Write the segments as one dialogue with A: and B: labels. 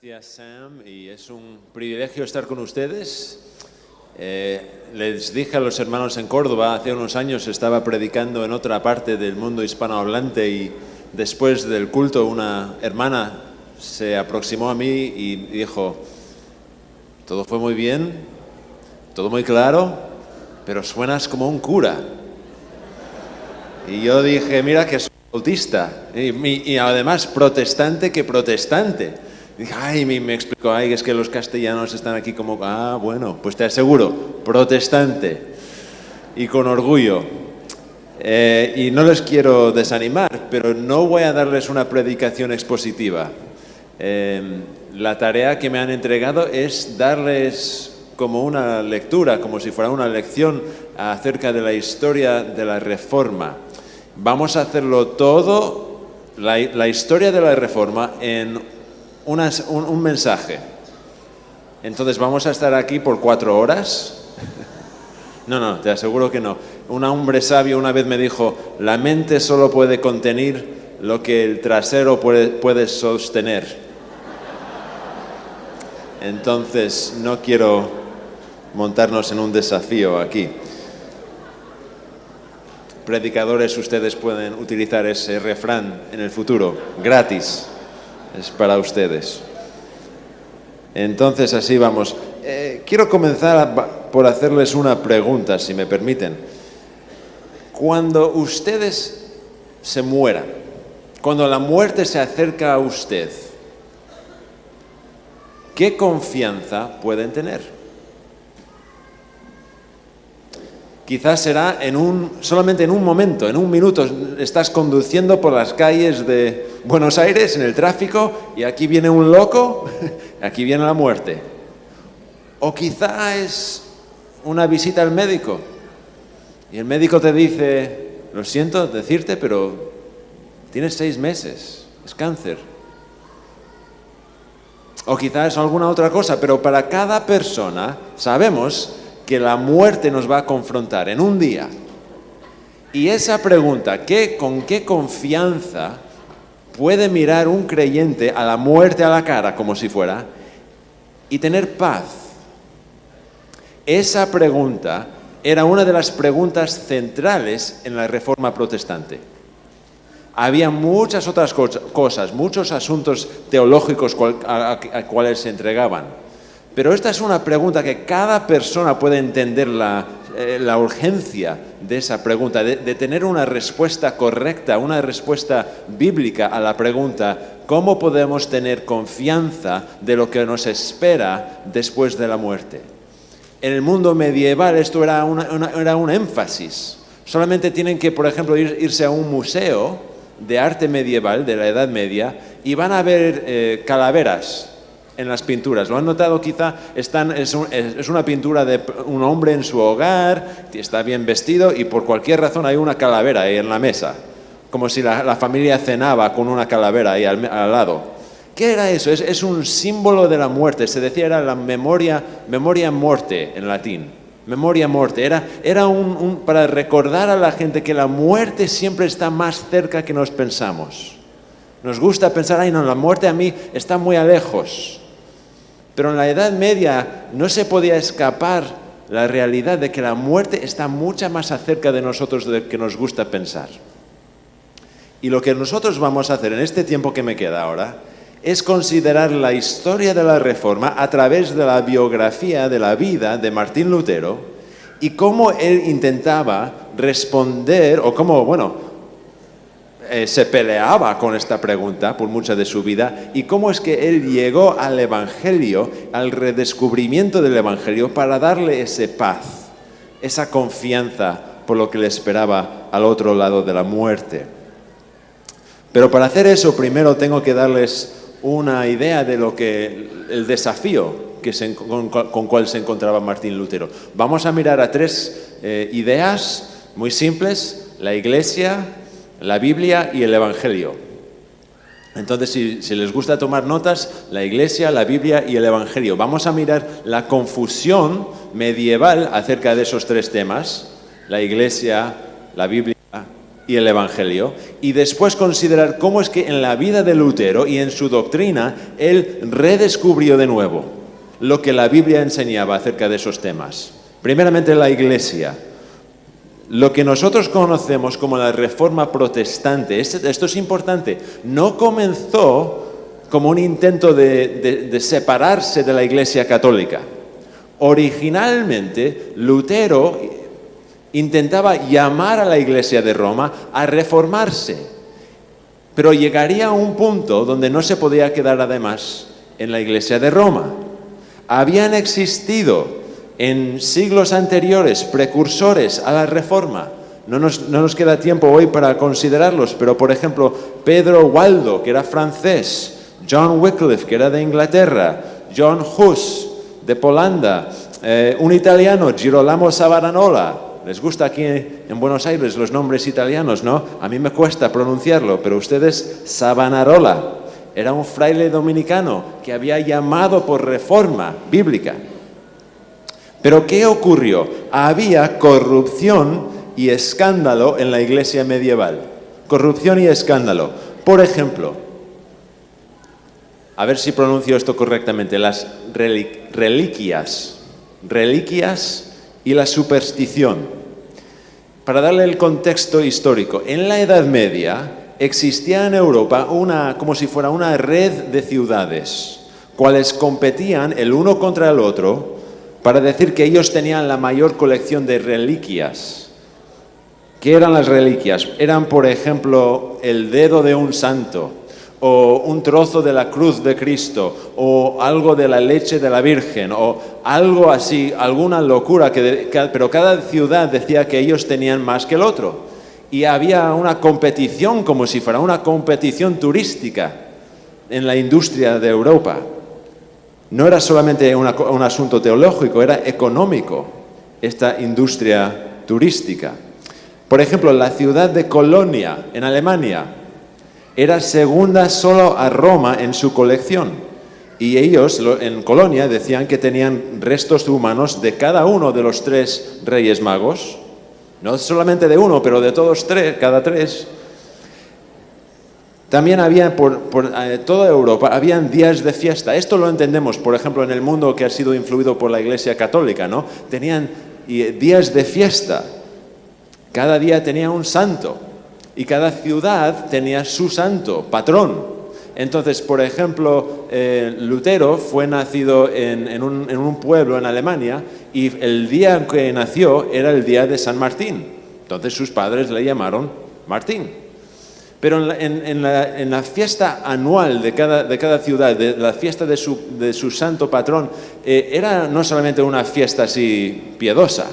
A: Gracias, Sam, y es un privilegio estar con ustedes. Les dije a los hermanos en Córdoba, hace unos años estaba predicando en otra parte del mundo hispanohablante y después del culto una hermana se aproximó a mí y dijo: todo fue muy bien, todo muy claro, pero suenas como un cura. Y yo dije: mira que soy bautista y además protestante que protestante. Dije, me explicó, es que los castellanos están aquí como, bueno, pues te aseguro, protestante y con orgullo. Y no les quiero desanimar, pero no voy a darles una predicación expositiva. La tarea que me han entregado es darles como una lectura, como si fuera una lección acerca de la historia de la Reforma. Vamos a hacerlo todo, la historia de la Reforma, en un mensaje. Entonces vamos a estar aquí por 4 horas. No, te aseguro que no. Un hombre sabio una vez me dijo: la mente solo puede contener lo que el trasero puede sostener. Entonces no quiero montarnos en un desafío aquí. Predicadores, ustedes pueden utilizar ese refrán en el futuro, gratis. Es para ustedes. Entonces, así vamos. Quiero comenzar por hacerles una pregunta, si me permiten. Cuando ustedes se mueran, cuando la muerte se acerca a usted, ¿qué confianza pueden tener? Quizás será solamente en un momento, en un minuto. Estás conduciendo por las calles de Buenos Aires en el tráfico y aquí viene un loco, aquí viene la muerte. O quizá es una visita al médico y el médico te dice: lo siento decirte, pero tienes 6 meses, es cáncer. O quizá es alguna otra cosa, pero para cada persona sabemos que la muerte nos va a confrontar en un día. Y esa pregunta, ¿con qué confianza puede mirar un creyente a la muerte a la cara, como si fuera, y tener paz? Esa pregunta era una de las preguntas centrales en la Reforma protestante. Había muchas otras cosas, muchos asuntos teológicos a cuales se entregaban. Pero esta es una pregunta que cada persona puede entender la urgencia de esa pregunta, de tener una respuesta correcta, una respuesta bíblica a la pregunta: ¿cómo podemos tener confianza de lo que nos espera después de la muerte? En el mundo medieval esto era un énfasis. Solamente tienen que, por ejemplo, irse a un museo de arte medieval de la Edad Media y van a ver calaveras en las pinturas. ¿Lo han notado? Quizá es una pintura de un hombre en su hogar, está bien vestido y por cualquier razón hay una calavera ahí en la mesa, como si la familia cenaba con una calavera ahí al lado. ¿Qué era eso? Es un símbolo de la muerte. Se decía, era la memoria morte en latín. Memoria morte. Era para recordar a la gente que la muerte siempre está más cerca que nos pensamos. Nos gusta pensar: no, la muerte a mí está muy a lejos. Pero en la Edad Media no se podía escapar la realidad de que la muerte está mucho más cerca de nosotros de lo que nos gusta pensar. Y lo que nosotros vamos a hacer en este tiempo que me queda ahora es considerar la historia de la Reforma a través de la biografía de la vida de Martín Lutero y cómo él intentaba responder, o cómo, se peleaba con esta pregunta por mucha de su vida, y cómo es que él llegó al Evangelio, al redescubrimiento del Evangelio, para darle esa paz, esa confianza por lo que le esperaba al otro lado de la muerte. Pero para hacer eso, primero tengo que darles una idea de el desafío con cual se encontraba Martín Lutero. Vamos a mirar a 3 ideas muy simples: la Iglesia, la Biblia y el Evangelio. Entonces, si les gusta tomar notas, la Iglesia, la Biblia y el Evangelio. Vamos a mirar la confusión medieval acerca de esos 3 temas: la Iglesia, la Biblia y el Evangelio, y después considerar cómo es que en la vida de Lutero y en su doctrina él redescubrió de nuevo lo que la Biblia enseñaba acerca de esos temas. Primeramente la Iglesia. Lo que nosotros conocemos como la Reforma Protestante, esto es importante, no comenzó como un intento de separarse de la Iglesia Católica. Originalmente, Lutero intentaba llamar a la Iglesia de Roma a reformarse, pero llegaría a un punto donde no se podía quedar además en la Iglesia de Roma. Habían existido en siglos anteriores precursores a la Reforma. No nos queda tiempo hoy para considerarlos, pero por ejemplo, Pedro Waldo, que era francés, John Wycliffe, que era de Inglaterra, John Hus, de Polanda, un italiano, Girolamo Savonarola. Les gusta aquí en Buenos Aires los nombres italianos, ¿no? A mí me cuesta pronunciarlo, pero ustedes, Savonarola, era un fraile dominicano que había llamado por reforma bíblica. Pero ¿qué ocurrió? Había corrupción y escándalo en la iglesia medieval. Corrupción y escándalo. Por ejemplo, a ver si pronuncio esto correctamente, las reliquias y la superstición. Para darle el contexto histórico, en la Edad Media existía en Europa como si fuera una red de ciudades, cuales competían el uno contra el otro para decir que ellos tenían la mayor colección de reliquias. ¿Qué eran las reliquias? Eran, por ejemplo, el dedo de un santo, o un trozo de la cruz de Cristo, o algo de la leche de la Virgen, o algo así, alguna locura, pero cada ciudad decía que ellos tenían más que el otro. Y había una competición, como si fuera una competición turística en la industria de Europa. No era solamente un asunto teológico, era económico, esta industria turística. Por ejemplo, la ciudad de Colonia, en Alemania, era segunda solo a Roma en su colección. Y ellos, en Colonia, decían que tenían restos humanos de cada uno de los 3 reyes magos. No solamente de uno, pero de todos 3, cada 3. También había por toda Europa, habían días de fiesta. Esto lo entendemos, por ejemplo, en el mundo que ha sido influido por la Iglesia Católica, ¿no? Tenían días de fiesta. Cada día tenía un santo. Y cada ciudad tenía su santo, patrón. Entonces, por ejemplo, Lutero fue nacido en un pueblo en Alemania y el día que nació era el día de San Martín. Entonces sus padres le llamaron Martín. Pero en la fiesta anual de cada ciudad, de la fiesta de su santo patrón, era no solamente una fiesta así piedosa,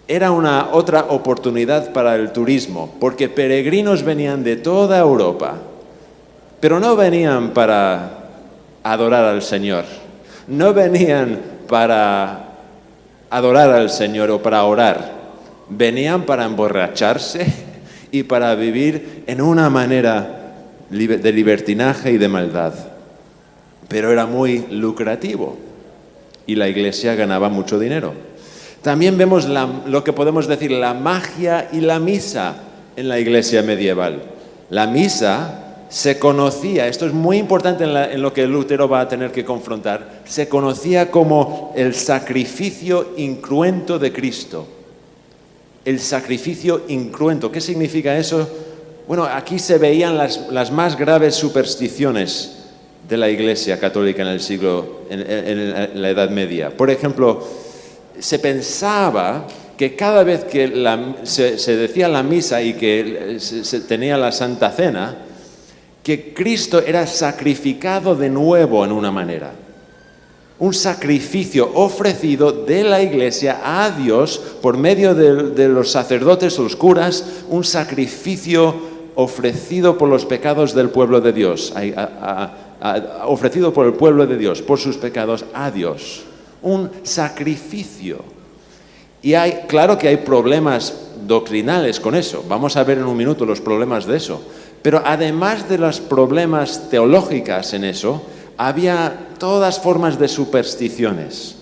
A: era una otra oportunidad para el turismo, porque peregrinos venían de toda Europa, pero no venían para adorar al Señor, no venían para adorar al Señor o para orar, venían para emborracharse y para vivir en una manera de libertinaje y de maldad. Pero era muy lucrativo y la iglesia ganaba mucho dinero. También vemos lo que podemos decir, la magia y la misa en la iglesia medieval. La misa se conocía, esto es muy importante en lo que Lutero va a tener que confrontar, se conocía como el sacrificio incruento de Cristo. El sacrificio incruento. ¿Qué significa eso? Bueno, aquí se veían las más graves supersticiones de la Iglesia Católica en la Edad Media. Por ejemplo, se pensaba que cada vez que se decía la misa y que se tenía la Santa Cena, que Cristo era sacrificado de nuevo en una manera. Un sacrificio ofrecido de la Iglesia a Dios por medio de los sacerdotes o los curas, un sacrificio ofrecido por los pecados del pueblo de Dios, ofrecido por el pueblo de Dios, por sus pecados a Dios. Un sacrificio. Y claro que hay problemas doctrinales con eso. Vamos a ver en un minuto los problemas de eso. Pero además de los problemas teológicos en eso, había todas formas de supersticiones.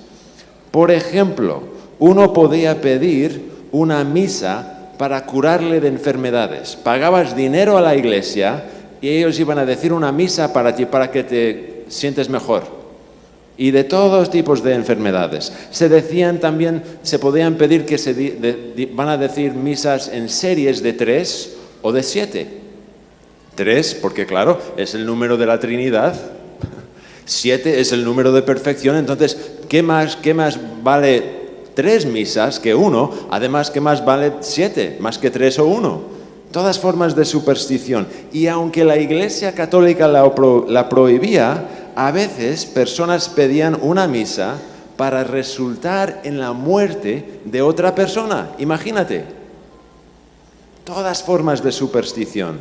A: Por ejemplo, uno podía pedir una misa para curarle de enfermedades. Pagabas dinero a la iglesia y ellos iban a decir una misa para ti, para que te sientes mejor. Y de todos tipos de enfermedades. Se decían también, se podían pedir que van a decir misas en series de 3 o de 7. 3, porque claro, es el número de la Trinidad. 7 es el número de perfección. Entonces, ¿qué más vale 3 misas que 1? Además, ¿qué más vale 7? Más que 3 o 1. Todas formas de superstición. Y aunque la Iglesia Católica la prohibía, a veces personas pedían una misa para resultar en la muerte de otra persona. Imagínate. Todas formas de superstición.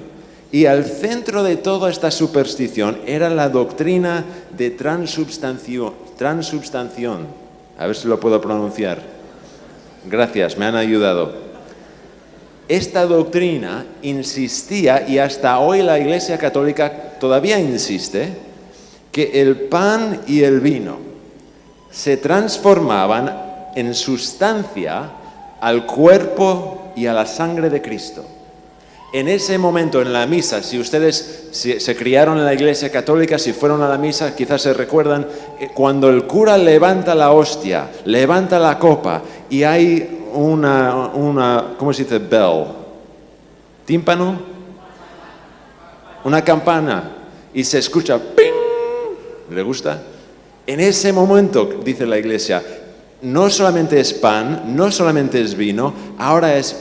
A: Y al centro de toda esta superstición era la doctrina de transubstanciación. A ver si lo puedo pronunciar. Gracias, me han ayudado. Esta doctrina insistía, y hasta hoy la Iglesia Católica todavía insiste, que el pan y el vino se transformaban en sustancia al cuerpo y a la sangre de Cristo. En ese momento, en la misa, si ustedes se criaron en la Iglesia Católica, si fueron a la misa, quizás se recuerdan, cuando el cura levanta la hostia, levanta la copa y hay una ¿cómo se dice? Bell. ¿Tímpano? Una campana. Y se escucha ¡ping! ¿Le gusta? En ese momento, dice la Iglesia, no solamente es pan, no solamente es vino, ahora es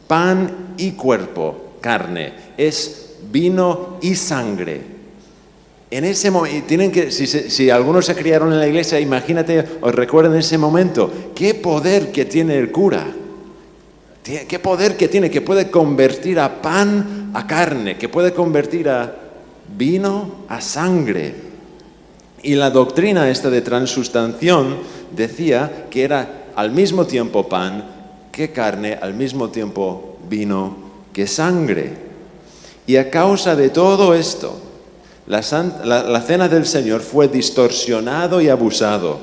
A: pan y cuerpo. Carne, es vino y sangre. En ese momento, si algunos se criaron en la iglesia, imagínate, os recuerden ese momento, qué poder que tiene el cura, qué poder que tiene, que puede convertir a pan a carne, que puede convertir a vino a sangre. Y la doctrina esta de transustanciación decía que era al mismo tiempo pan que carne, al mismo tiempo vino que sangre. Y a causa de todo esto, la cena del Señor fue distorsionado y abusado,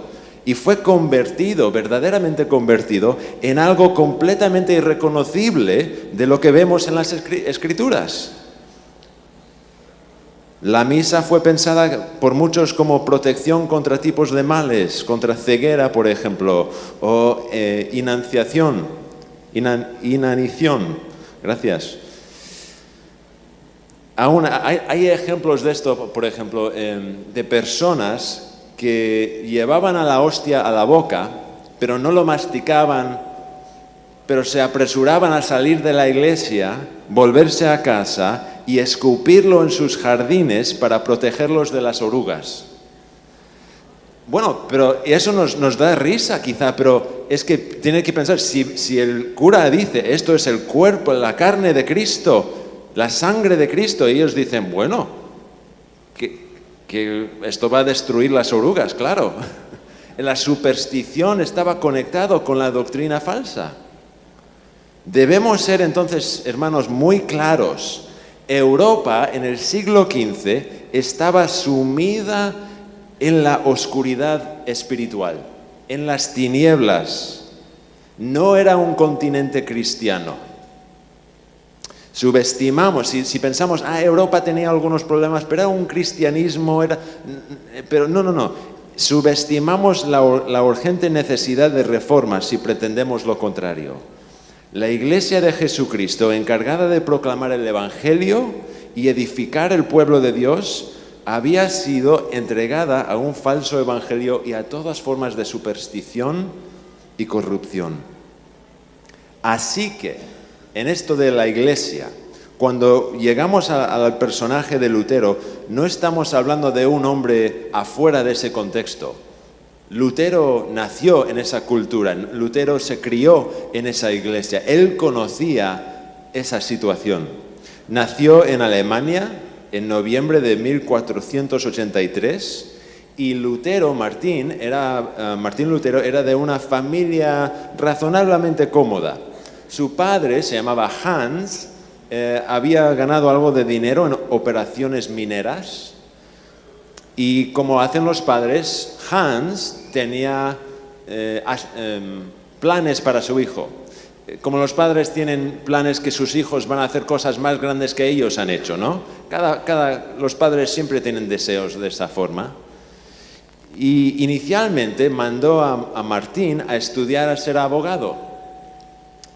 A: y fue convertido, verdaderamente convertido, en algo completamente irreconocible de lo que vemos en las Escrituras. La misa fue pensada por muchos como protección contra tipos de males, contra ceguera, por ejemplo, o inanición. Gracias. Aún hay ejemplos de esto, por ejemplo, de personas que llevaban a la hostia a la boca, pero no lo masticaban, pero se apresuraban a salir de la iglesia, volverse a casa y escupirlo en sus jardines para protegerlos de las orugas. Bueno, pero eso nos da risa quizá, pero es que tiene que pensar, si el cura dice, esto es el cuerpo, la carne de Cristo, la sangre de Cristo, y ellos dicen, bueno, que esto va a destruir las orugas, claro. La superstición estaba conectado con la doctrina falsa. Debemos ser entonces, hermanos, muy claros. Europa en el siglo XV estaba sumida en la oscuridad espiritual, en las tinieblas. No era un continente cristiano. Subestimamos, si pensamos, Europa tenía algunos problemas, pero era un cristianismo, pero no. Subestimamos la urgente necesidad de reformas si pretendemos lo contrario. La Iglesia de Jesucristo, encargada de proclamar el Evangelio y edificar el pueblo de Dios, había sido entregada a un falso evangelio y a todas formas de superstición y corrupción. Así que, en esto de la Iglesia, cuando llegamos al personaje de Lutero, no estamos hablando de un hombre afuera de ese contexto. Lutero nació en esa cultura, Lutero se crió en esa iglesia, él conocía esa situación. Nació en Alemania en noviembre de 1483 y Martín Lutero era de una familia razonablemente cómoda. Su padre se llamaba Hans, había ganado algo de dinero en operaciones mineras. Y como hacen los padres, Hans tenía planes para su hijo. Como los padres tienen planes que sus hijos van a hacer cosas más grandes que ellos han hecho, ¿no? Los padres siempre tienen deseos de esa forma. Y inicialmente mandó a Martín a estudiar a ser abogado.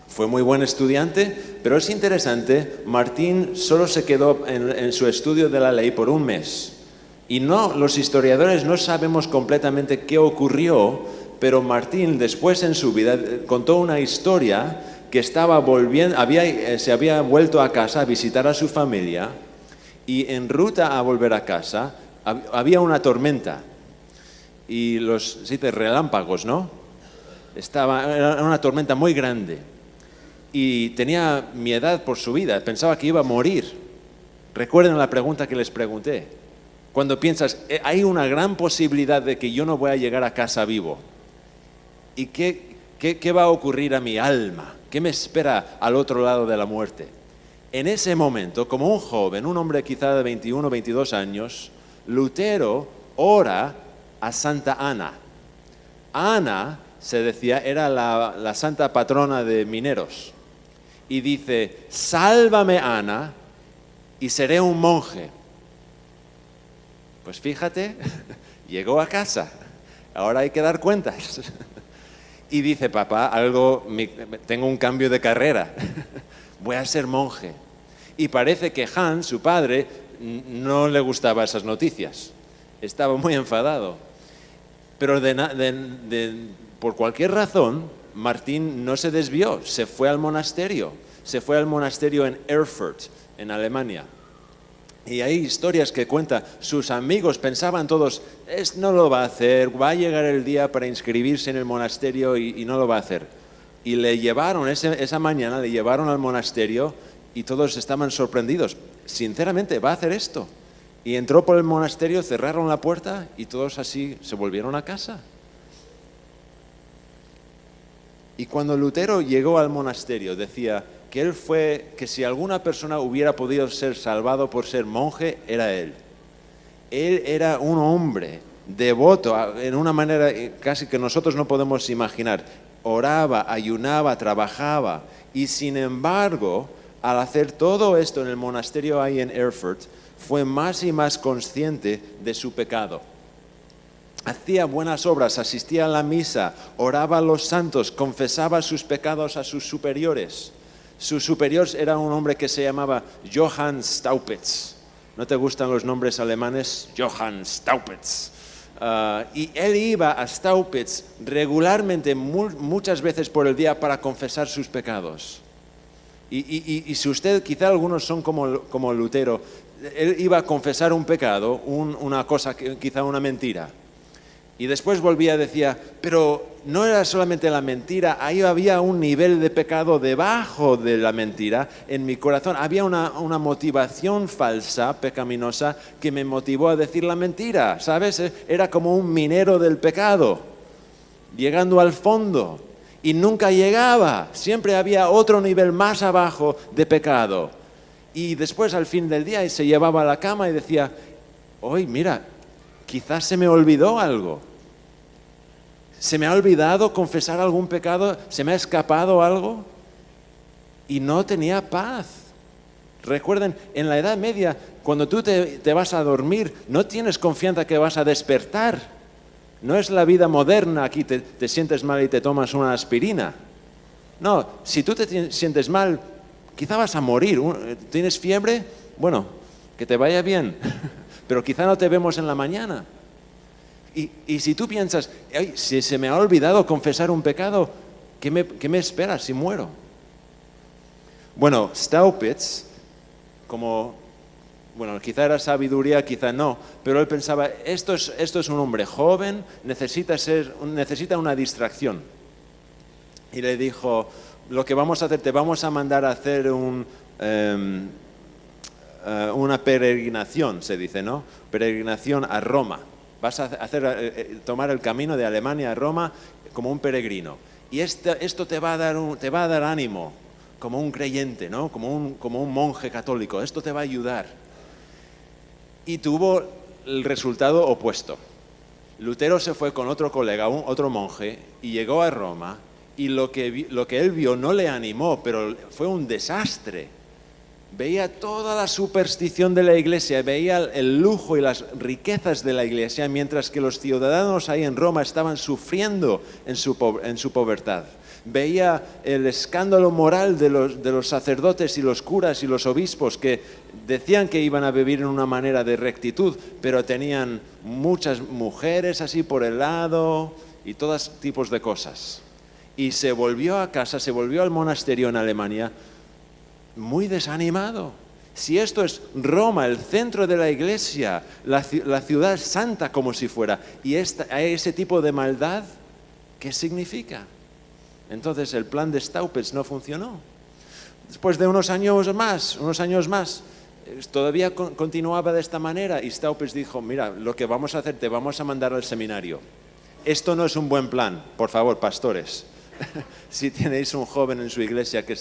A: Fue muy buen estudiante, pero es interesante, Martín solo se quedó en su estudio de la ley por un mes. Y los historiadores no sabemos completamente qué ocurrió, pero Martín después en su vida contó una historia que se había vuelto a casa a visitar a su familia y en ruta a volver a casa había una tormenta y relámpagos, ¿no? Era una tormenta muy grande y tenía miedo por su vida, pensaba que iba a morir. Recuerden la pregunta que les pregunté. Cuando piensas, hay una gran posibilidad de que yo no voy a llegar a casa vivo. ¿Y qué va a ocurrir a mi alma? ¿Qué me espera al otro lado de la muerte? En ese momento, como un joven, un hombre quizá de 21 o 22 años, Lutero ora a Santa Ana. Ana, se decía, era la santa patrona de mineros. Y dice, sálvame Ana y seré un monje. Pues fíjate, llegó a casa. Ahora hay que dar cuentas. Y dice, papá, tengo un cambio de carrera, voy a ser monje. Y parece que Hans, su padre, no le gustaban esas noticias, estaba muy enfadado. Pero por cualquier razón, Martín no se desvió, se fue al monasterio en Erfurt, en Alemania. Y hay historias que cuenta, sus amigos pensaban todos, no lo va a hacer, va a llegar el día para inscribirse en el monasterio y no lo va a hacer. Y le llevaron, esa mañana le llevaron al monasterio y todos estaban sorprendidos. Sinceramente, va a hacer esto. Y entró por el monasterio, cerraron la puerta y todos así se volvieron a casa. Y cuando Lutero llegó al monasterio, decía que si alguna persona hubiera podido ser salvado por ser monje, era él. Él era un hombre devoto, en una manera casi que nosotros no podemos imaginar. Oraba, ayunaba, trabajaba. Y sin embargo, al hacer todo esto en el monasterio ahí en Erfurt, fue más y más consciente de su pecado. Hacía buenas obras, asistía a la misa, oraba a los santos, confesaba sus pecados a sus superiores. Su superior era un hombre que se llamaba Johann Staupitz. ¿No te gustan los nombres alemanes? Johann Staupitz. Y él iba a Staupitz regularmente, muchas veces por el día, para confesar sus pecados. Y si usted, quizá algunos son como Lutero, él iba a confesar un pecado, una cosa, quizá una mentira. Y después volvía y decía, pero no era solamente la mentira, ahí había un nivel de pecado debajo de la mentira en mi corazón. Había una motivación falsa, pecaminosa, que me motivó a decir la mentira, ¿sabes? Era como un minero del pecado, llegando al fondo. Y nunca llegaba, siempre había otro nivel más abajo de pecado. Y después al fin del día se llevaba a la cama y decía, hoy mira, quizás se me olvidó algo. ¿Se me ha olvidado confesar algún pecado? ¿Se me ha escapado algo? Y no tenía paz. Recuerden, en la Edad Media, cuando tú te vas a dormir, no tienes confianza que vas a despertar. No es la vida moderna, aquí te sientes mal y te tomas una aspirina. No, si tú te sientes mal, quizá vas a morir. ¿Tienes fiebre? Bueno, que te vaya bien, pero quizá no te vemos en la mañana. Y si tú piensas, si se me ha olvidado confesar un pecado, ¿qué me espera si muero? Bueno, Staupitz, quizá era sabiduría, quizá no, pero él pensaba, esto es un hombre joven, necesita una distracción. Y le dijo, lo que vamos a hacer, te vamos a mandar a hacer una peregrinación, se dice, ¿no? Peregrinación a Roma. Vas a tomar el camino de Alemania a Roma como un peregrino. Y esto te va a dar ánimo, como un creyente, ¿no? Como un monje católico. Esto te va a ayudar. Y tuvo el resultado opuesto. Lutero se fue con otro colega, otro monje, y llegó a Roma, Y lo que él vio no le animó, pero fue un desastre. Veía toda la superstición de la iglesia, veía el lujo y las riquezas de la iglesia, mientras que los ciudadanos ahí en Roma estaban sufriendo en su pobreza. Veía el escándalo moral de los sacerdotes y los curas y los obispos que decían que iban a vivir en una manera de rectitud, pero tenían muchas mujeres así por el lado y todos tipos de cosas. Y se volvió a casa, se volvió al monasterio en Alemania muy desanimado. Si esto es Roma, el centro de la iglesia, la ciudad santa como si fuera, y ese tipo de maldad, ¿qué significa? Entonces el plan de Staupitz no funcionó. Después de unos años más, todavía continuaba de esta manera y Staupitz dijo, mira, lo que vamos a hacer, te vamos a mandar al seminario. Esto no es un buen plan, por favor, pastores. Si tenéis un joven en su iglesia que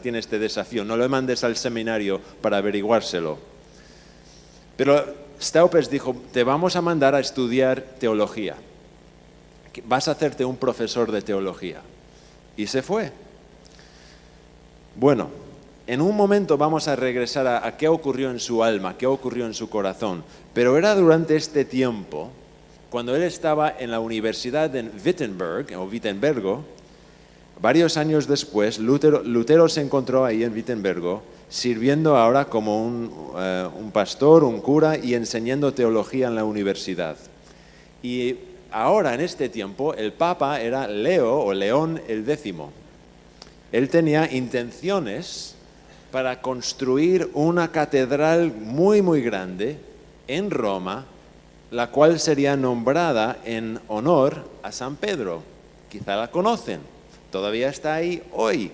A: tiene este desafío, no lo mandes al seminario para averiguárselo. Pero Staupitz dijo, te vamos a mandar a estudiar teología. Vas a hacerte un profesor de teología. Y se fue. Bueno, en un momento vamos a regresar a qué ocurrió en su alma, qué ocurrió en su corazón. Pero era durante este tiempo, cuando él estaba en la universidad en Wittenbergo, varios años después, Lutero se encontró ahí en Wittenbergo, sirviendo ahora como un pastor, un cura y enseñando teología en la universidad. Y ahora, en este tiempo, el Papa era León X. Él tenía intenciones para construir una catedral muy, muy grande en Roma, la cual sería nombrada en honor a San Pedro. Quizá la conocen, todavía está ahí hoy.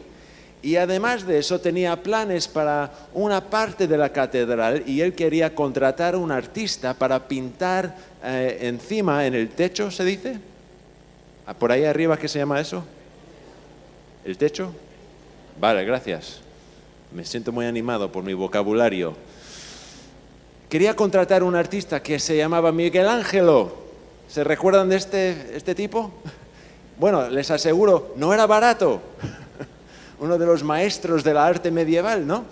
A: Y además de eso tenía planes para una parte de la catedral y él quería contratar a un artista para pintar encima, en el techo, ¿se dice? ¿Por ahí arriba qué se llama eso? ¿El techo? Vale, gracias. Me siento muy animado por mi vocabulario. Quería contratar a un artista que se llamaba Miguel Ángelo. ¿Se recuerdan de este tipo? Bueno, les aseguro, no era barato. Uno de los maestros del arte medieval, ¿no?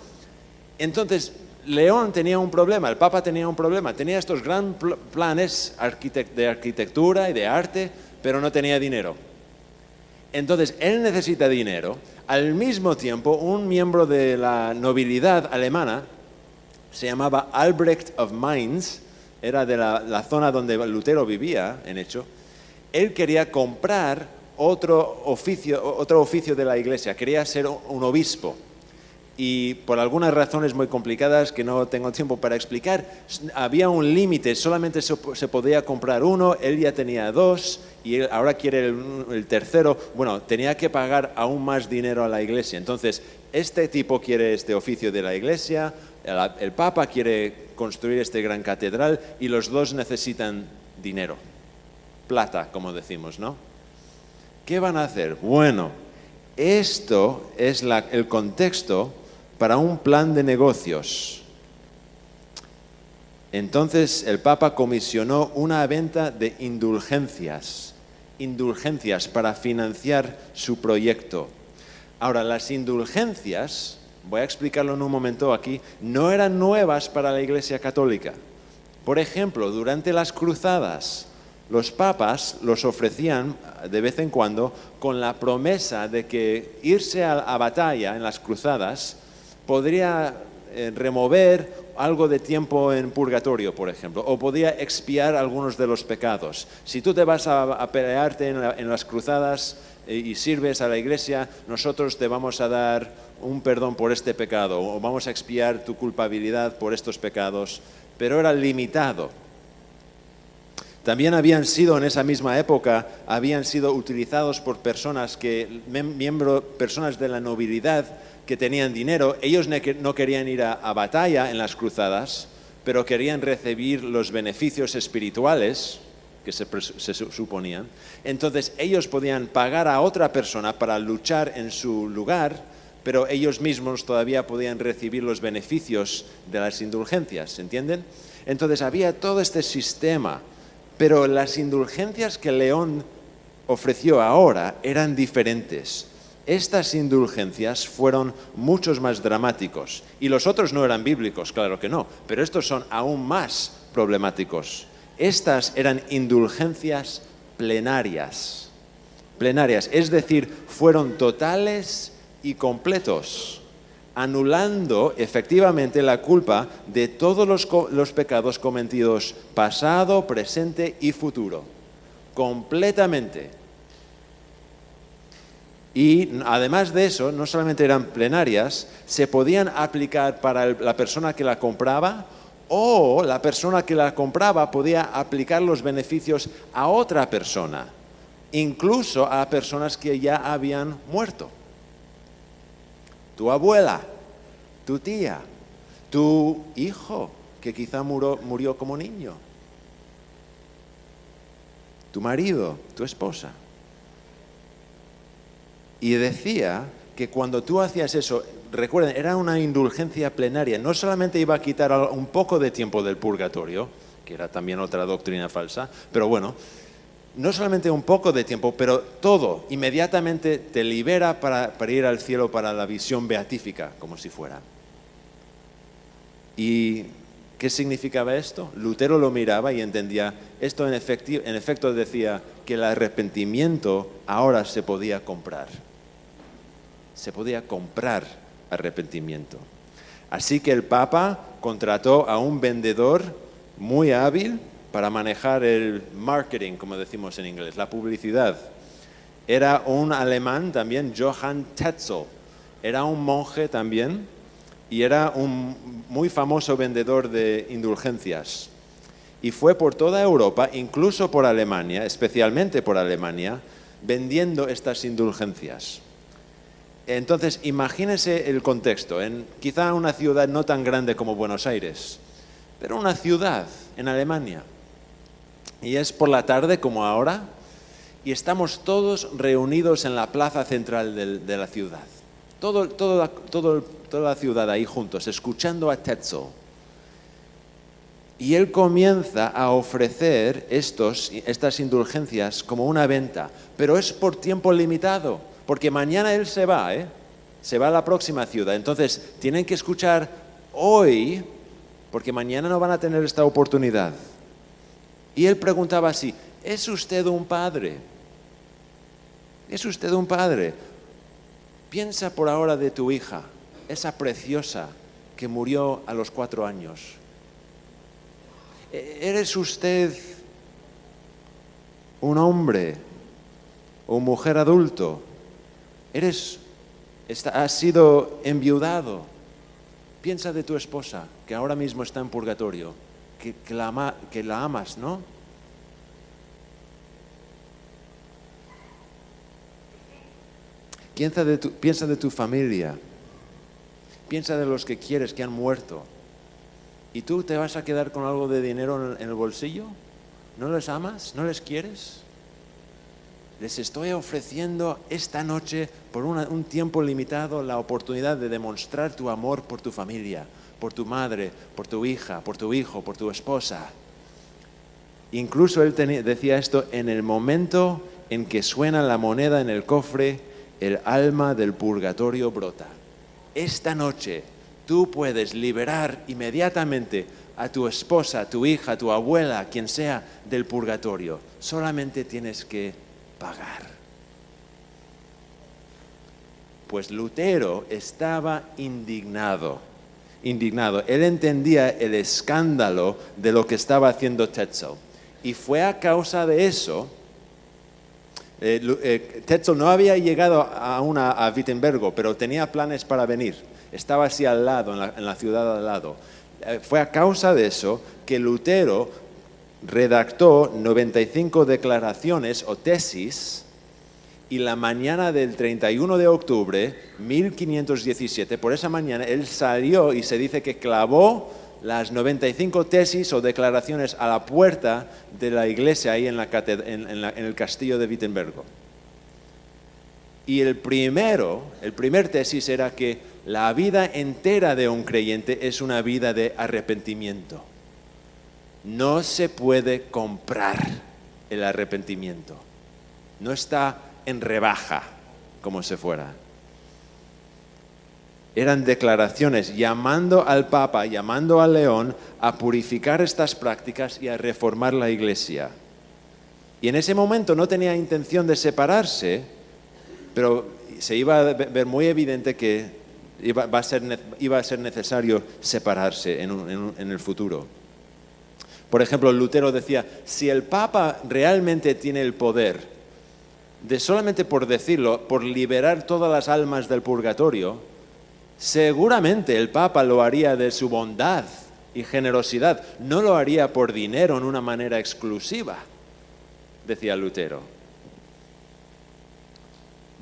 A: Entonces, León tenía un problema, el Papa tenía un problema. Tenía estos grandes planes de arquitectura y de arte, pero no tenía dinero. Entonces, él necesita dinero. Al mismo tiempo, un miembro de la nobilidad alemana, se llamaba Albrecht of Mainz, era de la zona donde Lutero vivía, en hecho. Él quería comprar otro oficio de la iglesia, quería ser un obispo. Y por algunas razones muy complicadas que no tengo tiempo para explicar, había un límite, solamente se podía comprar uno, él ya tenía dos y él ahora quiere el tercero. Bueno, tenía que pagar aún más dinero a la iglesia. Entonces, este tipo quiere este oficio de la iglesia, el Papa quiere construir esta gran catedral y los dos necesitan dinero, plata, como decimos, ¿no? ¿Qué van a hacer? Bueno, esto es el contexto para un plan de negocios. Entonces el Papa comisionó una venta de indulgencias para financiar su proyecto. Ahora, las indulgencias, voy a explicarlo en un momento aquí, no eran nuevas para la Iglesia Católica. Por ejemplo, durante las cruzadas, los papas los ofrecían de vez en cuando con la promesa de que irse a batalla en las cruzadas podría remover algo de tiempo en purgatorio, por ejemplo, o podría expiar algunos de los pecados. Si tú te vas a pelearte en las cruzadas y sirves a la iglesia, nosotros te vamos a dar un perdón por este pecado, o vamos a expiar tu culpabilidad por estos pecados, pero era limitado. También habían sido, en esa misma época, utilizados por personas personas de la nobilidad que tenían dinero. Ellos no querían ir a batalla en las cruzadas, pero querían recibir los beneficios espirituales que se suponían. Entonces ellos podían pagar a otra persona para luchar en su lugar, pero ellos mismos todavía podían recibir los beneficios de las indulgencias, ¿entienden? Entonces había todo este sistema. Pero las indulgencias que León ofreció ahora eran diferentes. Estas indulgencias fueron muchos más dramáticos. Y los otros no eran bíblicos, claro que no, pero estos son aún más problemáticos. Estas eran indulgencias plenarias. Plenarias, es decir, fueron totales y completos, anulando efectivamente la culpa de todos los pecados cometidos pasado, presente y futuro. Completamente. Y además de eso, no solamente eran plenarias, se podían aplicar para la persona que la compraba, o la persona que la compraba podía aplicar los beneficios a otra persona, incluso a personas que ya habían muerto. Tu abuela, tu tía, tu hijo, que quizá murió como niño, tu marido, tu esposa. Y decía que cuando tú hacías eso, recuerden, era una indulgencia plenaria, no solamente iba a quitar un poco de tiempo del purgatorio, que era también otra doctrina falsa, pero bueno, no solamente un poco de tiempo, pero todo, inmediatamente te libera para ir al cielo, para la visión beatífica, como si fuera. ¿Y qué significaba esto? Lutero lo miraba y entendía, esto en efecto decía que el arrepentimiento ahora se podía comprar. Se podía comprar arrepentimiento. Así que el Papa contrató a un vendedor muy hábil para manejar el marketing, como decimos en inglés, la publicidad. Era un alemán también, Johann Tetzel. Era un monje también y era un muy famoso vendedor de indulgencias. Y fue por toda Europa, incluso por Alemania, especialmente por Alemania, vendiendo estas indulgencias. Entonces, imagínese el contexto, en quizá una ciudad no tan grande como Buenos Aires, pero una ciudad en Alemania. Y es por la tarde como ahora, y estamos todos reunidos en la plaza central de la ciudad. Toda la ciudad ahí juntos, escuchando a Tetzel. Y él comienza a ofrecer estas indulgencias como una venta, pero es por tiempo limitado, porque mañana él se va a la próxima ciudad. Entonces, tienen que escuchar hoy, porque mañana no van a tener esta oportunidad. Y él preguntaba así, ¿es usted un padre? ¿Es usted un padre? Piensa por ahora de tu hija, esa preciosa que murió a los 4 años. ¿Eres usted un hombre o mujer adulto? ¿Has sido enviudado? Piensa de tu esposa, que ahora mismo está en purgatorio, que la amas, ¿no? Piensa de tu familia. Piensa de los que quieres que han muerto. ¿Y tú te vas a quedar con algo de dinero en el bolsillo? ¿No les amas? ¿No les quieres? Les estoy ofreciendo esta noche, por un tiempo limitado, la oportunidad de demostrar tu amor por tu familia, por tu madre, por tu hija, por tu hijo, por tu esposa. Incluso él decía esto, en el momento en que suena la moneda en el cofre, el alma del purgatorio brota. Esta noche tú puedes liberar inmediatamente a tu esposa, tu hija, tu abuela, quien sea, del purgatorio. Solamente tienes que pagar. Pues Lutero estaba indignado. Él entendía el escándalo de lo que estaba haciendo Tetzel. Y fue a causa de eso, Tetzel no había llegado a Wittenbergo, pero tenía planes para venir. Estaba así al lado, en la ciudad al lado. Fue a causa de eso que Lutero redactó 95 declaraciones o tesis, y la mañana del 31 de octubre 1517, por esa mañana, él salió y se dice que clavó las 95 tesis o declaraciones a la puerta de la iglesia ahí en el castillo de Wittenbergo. Y el primer tesis era que la vida entera de un creyente es una vida de arrepentimiento. No se puede comprar el arrepentimiento. no está en rebaja, como si fuera. Eran declaraciones llamando al Papa, llamando al León a purificar estas prácticas y a reformar la Iglesia. Y en ese momento no tenía intención de separarse, pero se iba a ver muy evidente que iba a ser necesario separarse en el futuro. Por ejemplo, Lutero decía, si el Papa realmente tiene el poder de, solamente por decirlo, por liberar todas las almas del purgatorio, seguramente el Papa lo haría de su bondad y generosidad, no lo haría por dinero en una manera exclusiva, decía Lutero.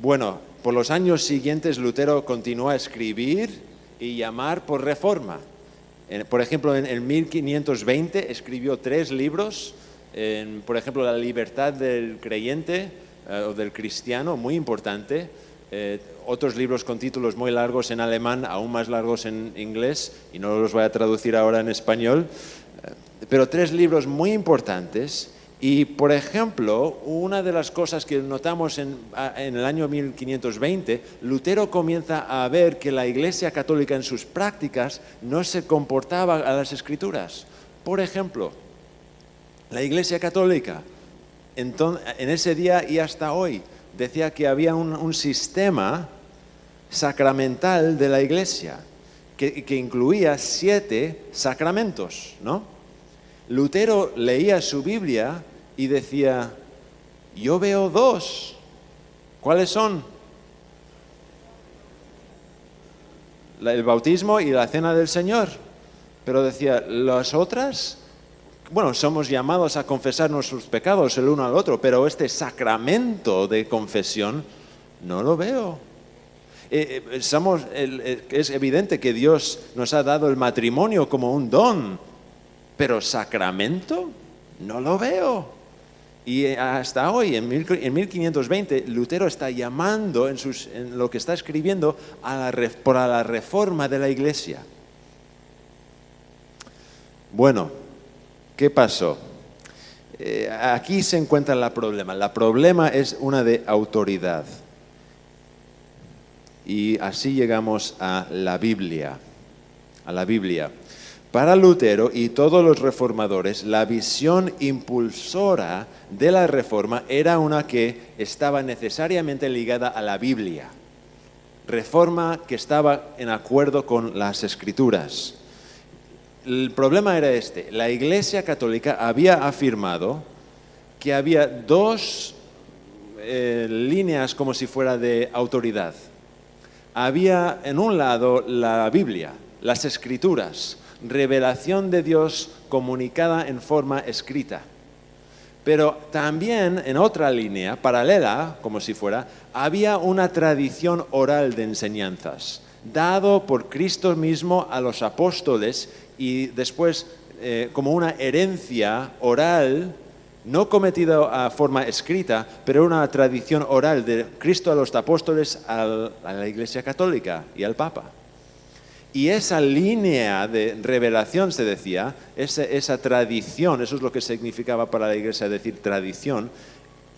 A: Bueno, por los años siguientes Lutero continuó a escribir y llamar por reforma. Por ejemplo, en 1520 escribió 3 libros, por ejemplo, La libertad del creyente o del cristiano, muy importante. Otros libros con títulos muy largos en alemán, aún más largos en inglés, y no los voy a traducir ahora en español, pero 3 libros muy importantes. Y, por ejemplo, una de las cosas que notamos en el año 1520, Lutero comienza a ver que la Iglesia Católica en sus prácticas no se comportaba a las Escrituras. Por ejemplo, la Iglesia Católica, en ese día y hasta hoy, decía que había un sistema sacramental de la Iglesia que incluía 7 sacramentos, ¿no? Lutero leía su Biblia y decía, yo veo 2. ¿Cuáles son? El bautismo y la cena del Señor. Pero decía, las otras, bueno, somos llamados a confesar nuestros pecados el uno al otro, pero este sacramento de confesión no lo veo. Es evidente que Dios nos ha dado el matrimonio como un don, pero sacramento no lo veo. Y hasta hoy, en 1520, Lutero está llamando en lo que está escribiendo por la reforma de la Iglesia. Bueno, ¿qué pasó? Aquí se encuentra el problema. El problema es una de autoridad. Y así llegamos a la Biblia. Para Lutero y todos los reformadores, la visión impulsora de la reforma era una que estaba necesariamente ligada a la Biblia. Reforma que estaba en acuerdo con las Escrituras. El problema era este: la Iglesia Católica había afirmado que había 2 líneas como si fuera de autoridad. Había en un lado la Biblia, las Escrituras, revelación de Dios comunicada en forma escrita. Pero también en otra línea, paralela, como si fuera, había una tradición oral de enseñanzas, dado por Cristo mismo a los apóstoles y después como una herencia oral, no cometida a forma escrita, pero una tradición oral de Cristo a los apóstoles, a la Iglesia Católica y al Papa. Y esa línea de revelación, se decía, esa tradición, eso es lo que significaba para la Iglesia decir tradición,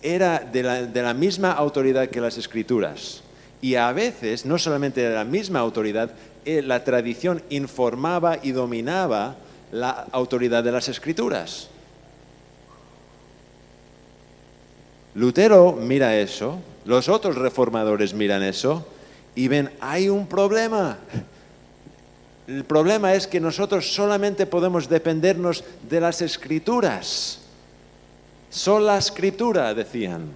A: era de la misma autoridad que las Escrituras. Y a veces, no solamente de la misma autoridad, la tradición informaba y dominaba la autoridad de las Escrituras. Lutero mira eso, los otros reformadores miran eso y ven, hay un problema. El problema es que nosotros solamente podemos dependernos de las Escrituras. Sola Escritura, decían.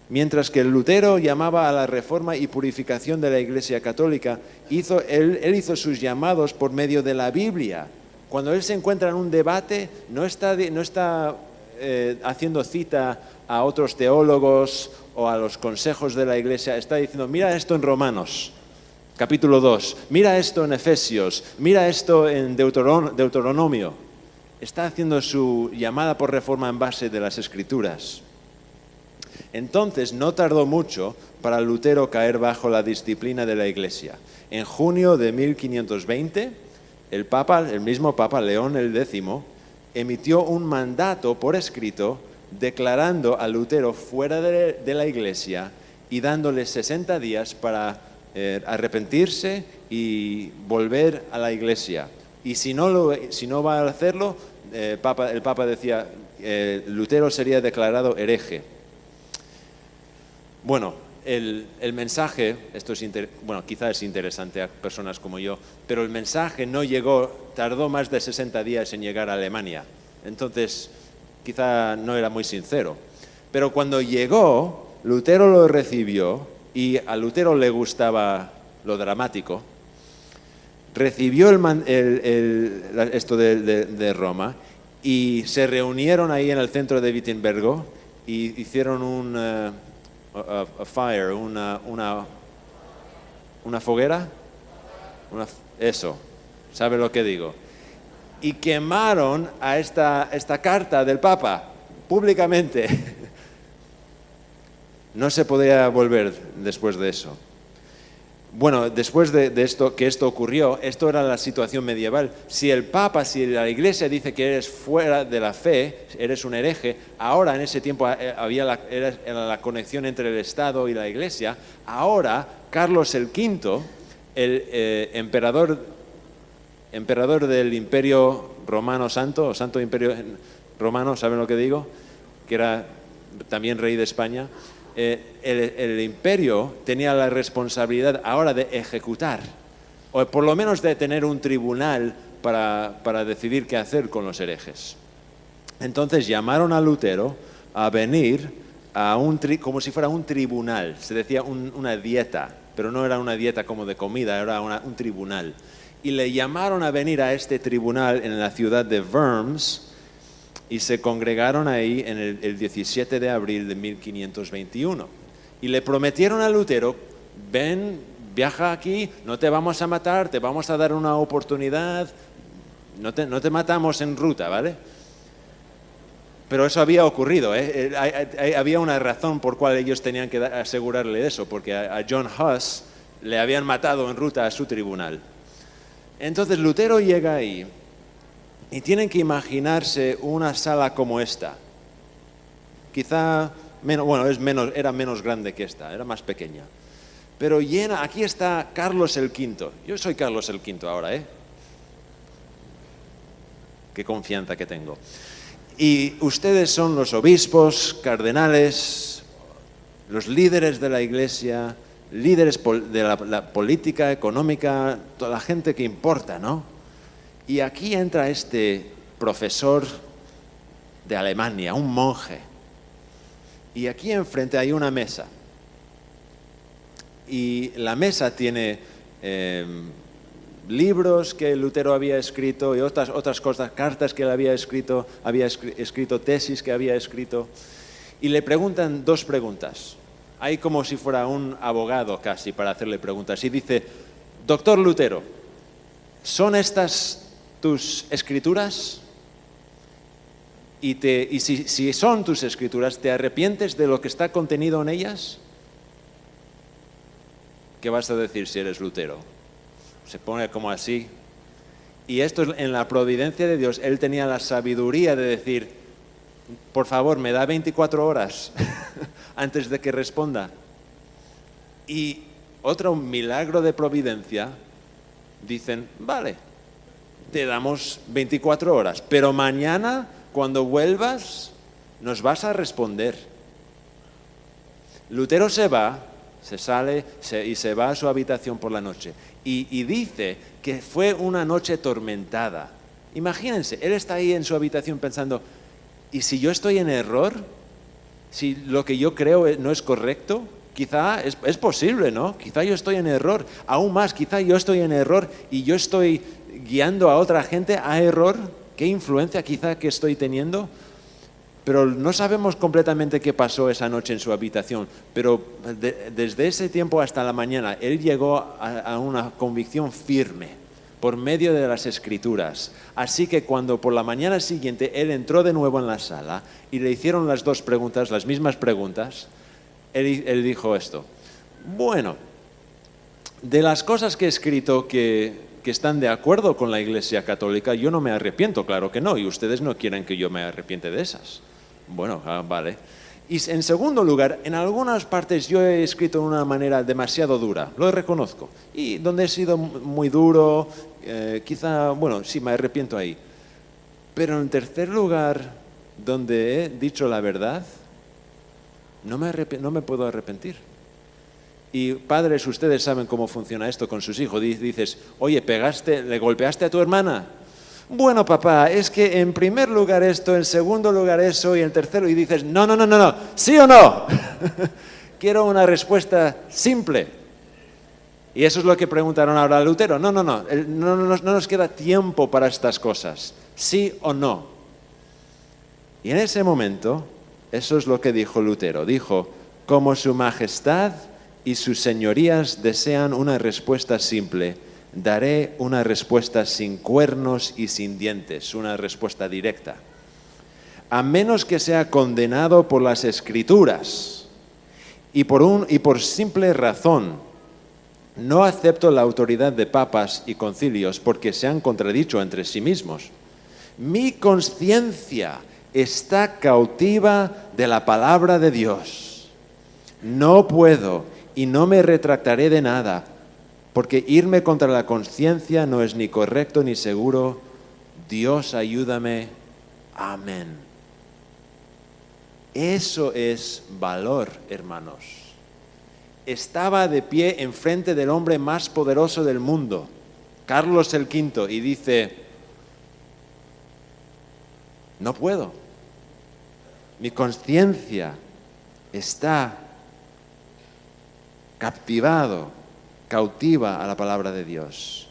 A: Mientras que Lutero llamaba a la reforma y purificación de la Iglesia Católica, él hizo sus llamados por medio de la Biblia. Cuando él se encuentra en un debate, no está haciendo cita a otros teólogos o a los consejos de la Iglesia, está diciendo, mira esto en Romanos. Capítulo 2, mira esto en Efesios, mira esto en Deuteronomio. Está haciendo su llamada por reforma en base de las Escrituras. Entonces, no tardó mucho para Lutero caer bajo la disciplina de la Iglesia. En junio de 1520, el mismo Papa León X, emitió un mandato por escrito declarando a Lutero fuera de la iglesia y dándole 60 días para arrepentirse y volver a la iglesia. Y si no va a hacerlo, el Papa decía, Lutero sería declarado hereje. Bueno, el mensaje, quizás es interesante a personas como yo, pero el mensaje tardó más de 60 días en llegar a Alemania. Entonces, quizá no era muy sincero. Pero cuando llegó, Lutero lo recibió, y a Lutero le gustaba lo dramático. Recibió esto de Roma y se reunieron ahí en el centro de Wittenbergo y hicieron una foguera, eso, ¿sabe lo que digo? Y quemaron a esta carta del Papa públicamente. No se podía volver después de eso. Bueno, después de esto ocurrió, esto era la situación medieval. Si el Papa, si la Iglesia dice que eres fuera de la fe, eres un hereje, ahora en ese tiempo era la conexión entre el Estado y la Iglesia. Ahora, Carlos V, el emperador del Imperio Romano Santo, o Santo Imperio Romano, ¿saben lo que digo? Que era también rey de España. El imperio tenía la responsabilidad ahora de ejecutar, o por lo menos de tener un tribunal para decidir qué hacer con los herejes. Entonces llamaron a Lutero a venir como si fuera un tribunal, se decía una dieta, pero no era una dieta como de comida, era un tribunal. Y le llamaron a venir a este tribunal en la ciudad de Worms, y se congregaron ahí en el 17 de abril de 1521. Y le prometieron a Lutero, ven, viaja aquí, no te vamos a matar, te vamos a dar una oportunidad, no te matamos en ruta, ¿vale? Pero eso había ocurrido, había una razón por cual ellos tenían que asegurarle eso, porque a John Huss le habían matado en ruta a su tribunal. Entonces Lutero llega ahí, y tienen que imaginarse una sala como esta. Quizá, era menos grande que esta, era más pequeña. Pero llena, aquí está Carlos V. Yo soy Carlos V ahora, ¿eh? Qué confianza que tengo. Y ustedes son los obispos, cardenales, los líderes de la iglesia, líderes de la política, económica, toda la gente que importa, ¿no? Y aquí entra este profesor de Alemania, un monje. Y aquí enfrente hay una mesa. Y la mesa tiene libros que Lutero había escrito y otras cosas, cartas que él había escrito, tesis que había escrito. Y le preguntan dos preguntas. Hay como si fuera un abogado casi para hacerle preguntas. Y dice, doctor Lutero, ¿son estas tus escrituras? Y si son tus escrituras, ¿te arrepientes de lo que está contenido en ellas? ¿Qué vas a decir si eres Lutero? Se pone como así. Y esto es en la providencia de Dios. Él tenía la sabiduría de decir, por favor, me da 24 horas antes de que responda. Y otro milagro de providencia, dicen, vale, te damos 24 horas, pero mañana, cuando vuelvas, nos vas a responder. Lutero se va, se sale y se va a su habitación por la noche. Y dice que fue una noche tormentada. Imagínense, él está ahí en su habitación pensando, ¿y si yo estoy en error? ¿Si lo que yo creo no es correcto? Quizá es posible, ¿no? Quizá yo estoy en error. Aún más, quizá yo estoy en error y yo estoy guiando a otra gente a error. ¿Qué influencia quizá que estoy teniendo? Pero no sabemos completamente qué pasó esa noche en su habitación. Pero desde ese tiempo hasta la mañana, él llegó a una convicción firme por medio de las Escrituras. Así que cuando por la mañana siguiente él entró de nuevo en la sala y le hicieron las dos preguntas, las mismas preguntas, él dijo esto. Bueno, de las cosas que he escrito que están de acuerdo con la Iglesia Católica, yo no me arrepiento, claro que no, y ustedes no quieren que yo me arrepiente de esas. Bueno, vale. Y en segundo lugar, en algunas partes yo he escrito de una manera demasiado dura, lo reconozco. Y donde he sido muy duro, quizá, bueno, sí, me arrepiento ahí. Pero en tercer lugar, donde he dicho la verdad, no me puedo arrepentir. Y padres, ustedes saben cómo funciona esto con sus hijos. Dices, oye, ¿le golpeaste a tu hermana? Bueno, papá, es que en primer lugar esto, en segundo lugar eso y en tercero, y dices, no, ¿sí o no? Quiero una respuesta simple. Y eso es lo que preguntaron ahora a Lutero. No nos queda tiempo para estas cosas, sí o no. Y en ese momento, eso es lo que dijo Lutero. Dijo, como su majestad y sus señorías desean una respuesta simple, daré una respuesta sin cuernos y sin dientes, una respuesta directa. A menos que sea condenado por las Escrituras y por simple razón, no acepto la autoridad de papas y concilios porque se han contradicho entre sí mismos. Mi conciencia está cautiva de la palabra de Dios. No puedo y no me retractaré de nada, porque irme contra la conciencia no es ni correcto ni seguro. Dios ayúdame. Amén. Eso es valor, hermanos. Estaba de pie enfrente del hombre más poderoso del mundo, Carlos V, y dice, no puedo. Mi conciencia está cautiva a la palabra de Dios.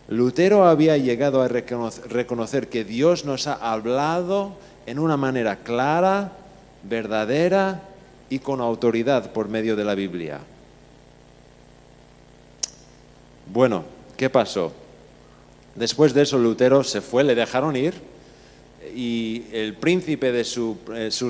A: Lutero había llegado a reconocer que Dios nos ha hablado en una manera clara, verdadera y con autoridad por medio de la Biblia. Bueno, ¿qué pasó? Después de eso Lutero se fue, le dejaron ir, y el príncipe de su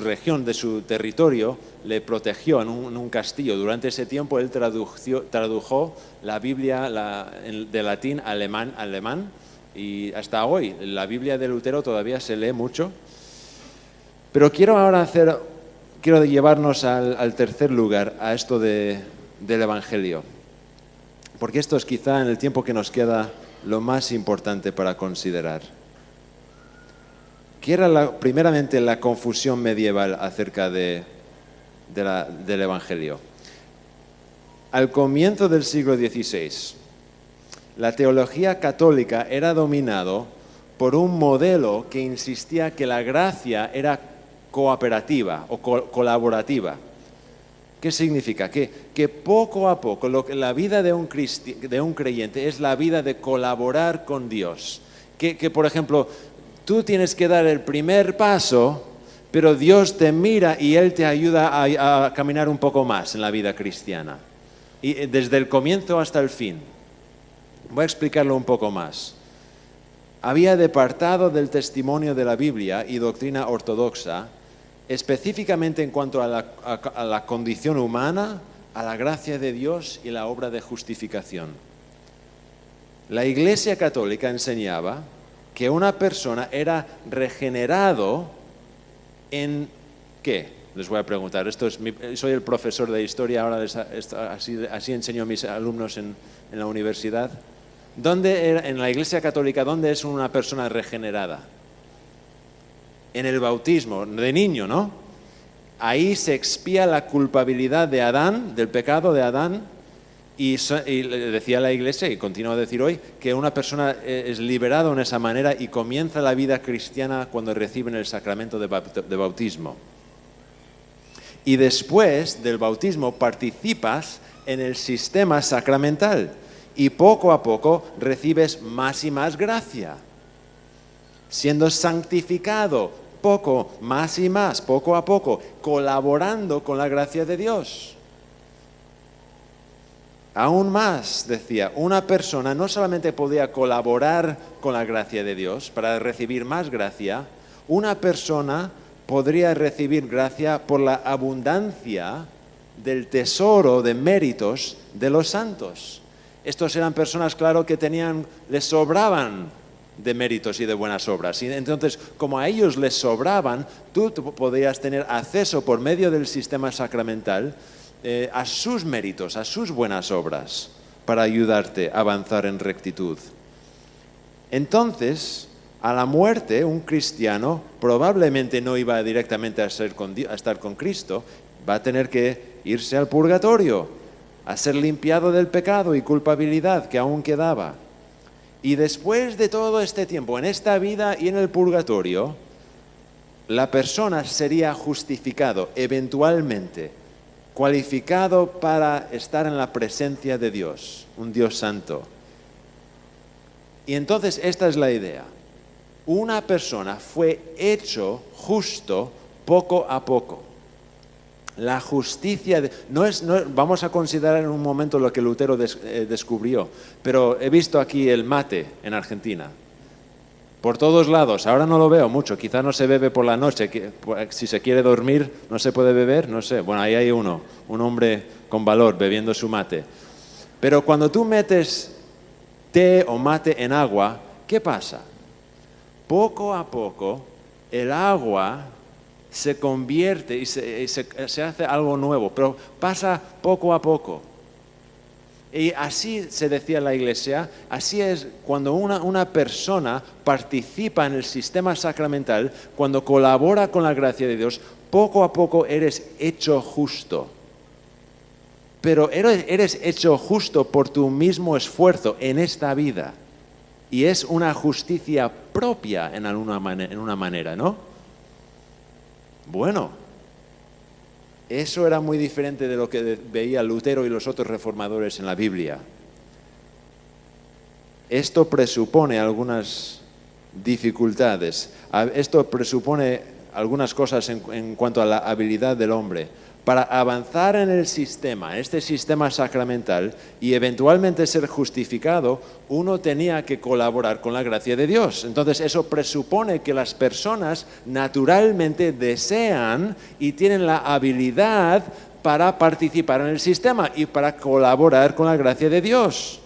A: región, de su territorio, le protegió en un castillo. Durante ese tiempo él tradujo la Biblia de latín a alemán, y hasta hoy la Biblia de Lutero todavía se lee mucho. Pero quiero llevarnos al tercer lugar, a esto del Evangelio, porque esto es quizá en el tiempo que nos queda lo más importante para considerar. ¿Qué era primeramente la confusión medieval acerca del Evangelio? Al comienzo del siglo XVI, la teología católica era dominado por un modelo que insistía que la gracia era cooperativa o colaborativa. ¿Qué significa? Que poco a poco la vida de un creyente es la vida de colaborar con Dios. Que por ejemplo, tú tienes que dar el primer paso, pero Dios te mira y Él te ayuda a caminar un poco más en la vida cristiana. Y desde el comienzo hasta el fin. Voy a explicarlo un poco más. Había departado del testimonio de la Biblia y doctrina ortodoxa, específicamente en cuanto a la condición humana, a la gracia de Dios y la obra de justificación. La Iglesia Católica enseñaba que una persona era regenerado en ¿qué? Les voy a preguntar. Soy el profesor de historia, ahora así enseño a mis alumnos en la universidad. En la Iglesia Católica, ¿dónde es una persona regenerada? En el bautismo, de niño, ¿no? Ahí se expía la culpabilidad de Adán, del pecado de Adán, y le decía la Iglesia, y continúa a decir hoy, que una persona es liberada en esa manera y comienza la vida cristiana cuando reciben el sacramento de bautismo. Y después del bautismo participas en el sistema sacramental y poco a poco recibes más y más gracia, siendo santificado más y más, poco a poco, colaborando con la gracia de Dios. Aún más, decía, una persona no solamente podía colaborar con la gracia de Dios para recibir más gracia, una persona podría recibir gracia por la abundancia del tesoro de méritos de los santos. Estos eran personas, claro, que les sobraban de méritos y de buenas obras. Y entonces, como a ellos les sobraban, tú podías tener acceso por medio del sistema sacramental a sus méritos, a sus buenas obras, para ayudarte a avanzar en rectitud. Entonces, a la muerte, un cristiano probablemente no iba directamente a estar con Cristo, va a tener que irse al purgatorio, a ser limpiado del pecado y culpabilidad que aún quedaba. Y después de todo este tiempo, en esta vida y en el purgatorio, la persona sería justificado eventualmente, cualificado para estar en la presencia de Dios, un Dios santo. Y entonces esta es la idea. Una persona fue hecho justo poco a poco. La justicia, vamos a considerar en un momento lo que Lutero descubrió, pero he visto aquí el mate en Argentina, por todos lados. Ahora no lo veo mucho, quizá no se bebe por la noche, si se quiere dormir no se puede beber, no sé. Bueno, ahí hay un hombre con valor bebiendo su mate. Pero cuando tú metes té o mate en agua, ¿qué pasa? Poco a poco el agua se convierte y se hace algo nuevo, pero pasa poco a poco. Y así se decía en la Iglesia, así es cuando una persona participa en el sistema sacramental, cuando colabora con la gracia de Dios, poco a poco eres hecho justo. Pero eres hecho justo por tu mismo esfuerzo en esta vida. Y es una justicia propia en una manera, ¿no? Bueno, eso era muy diferente de lo que veía Lutero y los otros reformadores en la Biblia. Esto presupone algunas dificultades, esto presupone algunas cosas en cuanto a la habilidad del hombre. Para avanzar en el sistema, este sistema sacramental, y eventualmente ser justificado, uno tenía que colaborar con la gracia de Dios. Entonces eso presupone que las personas naturalmente desean y tienen la habilidad para participar en el sistema y para colaborar con la gracia de Dios.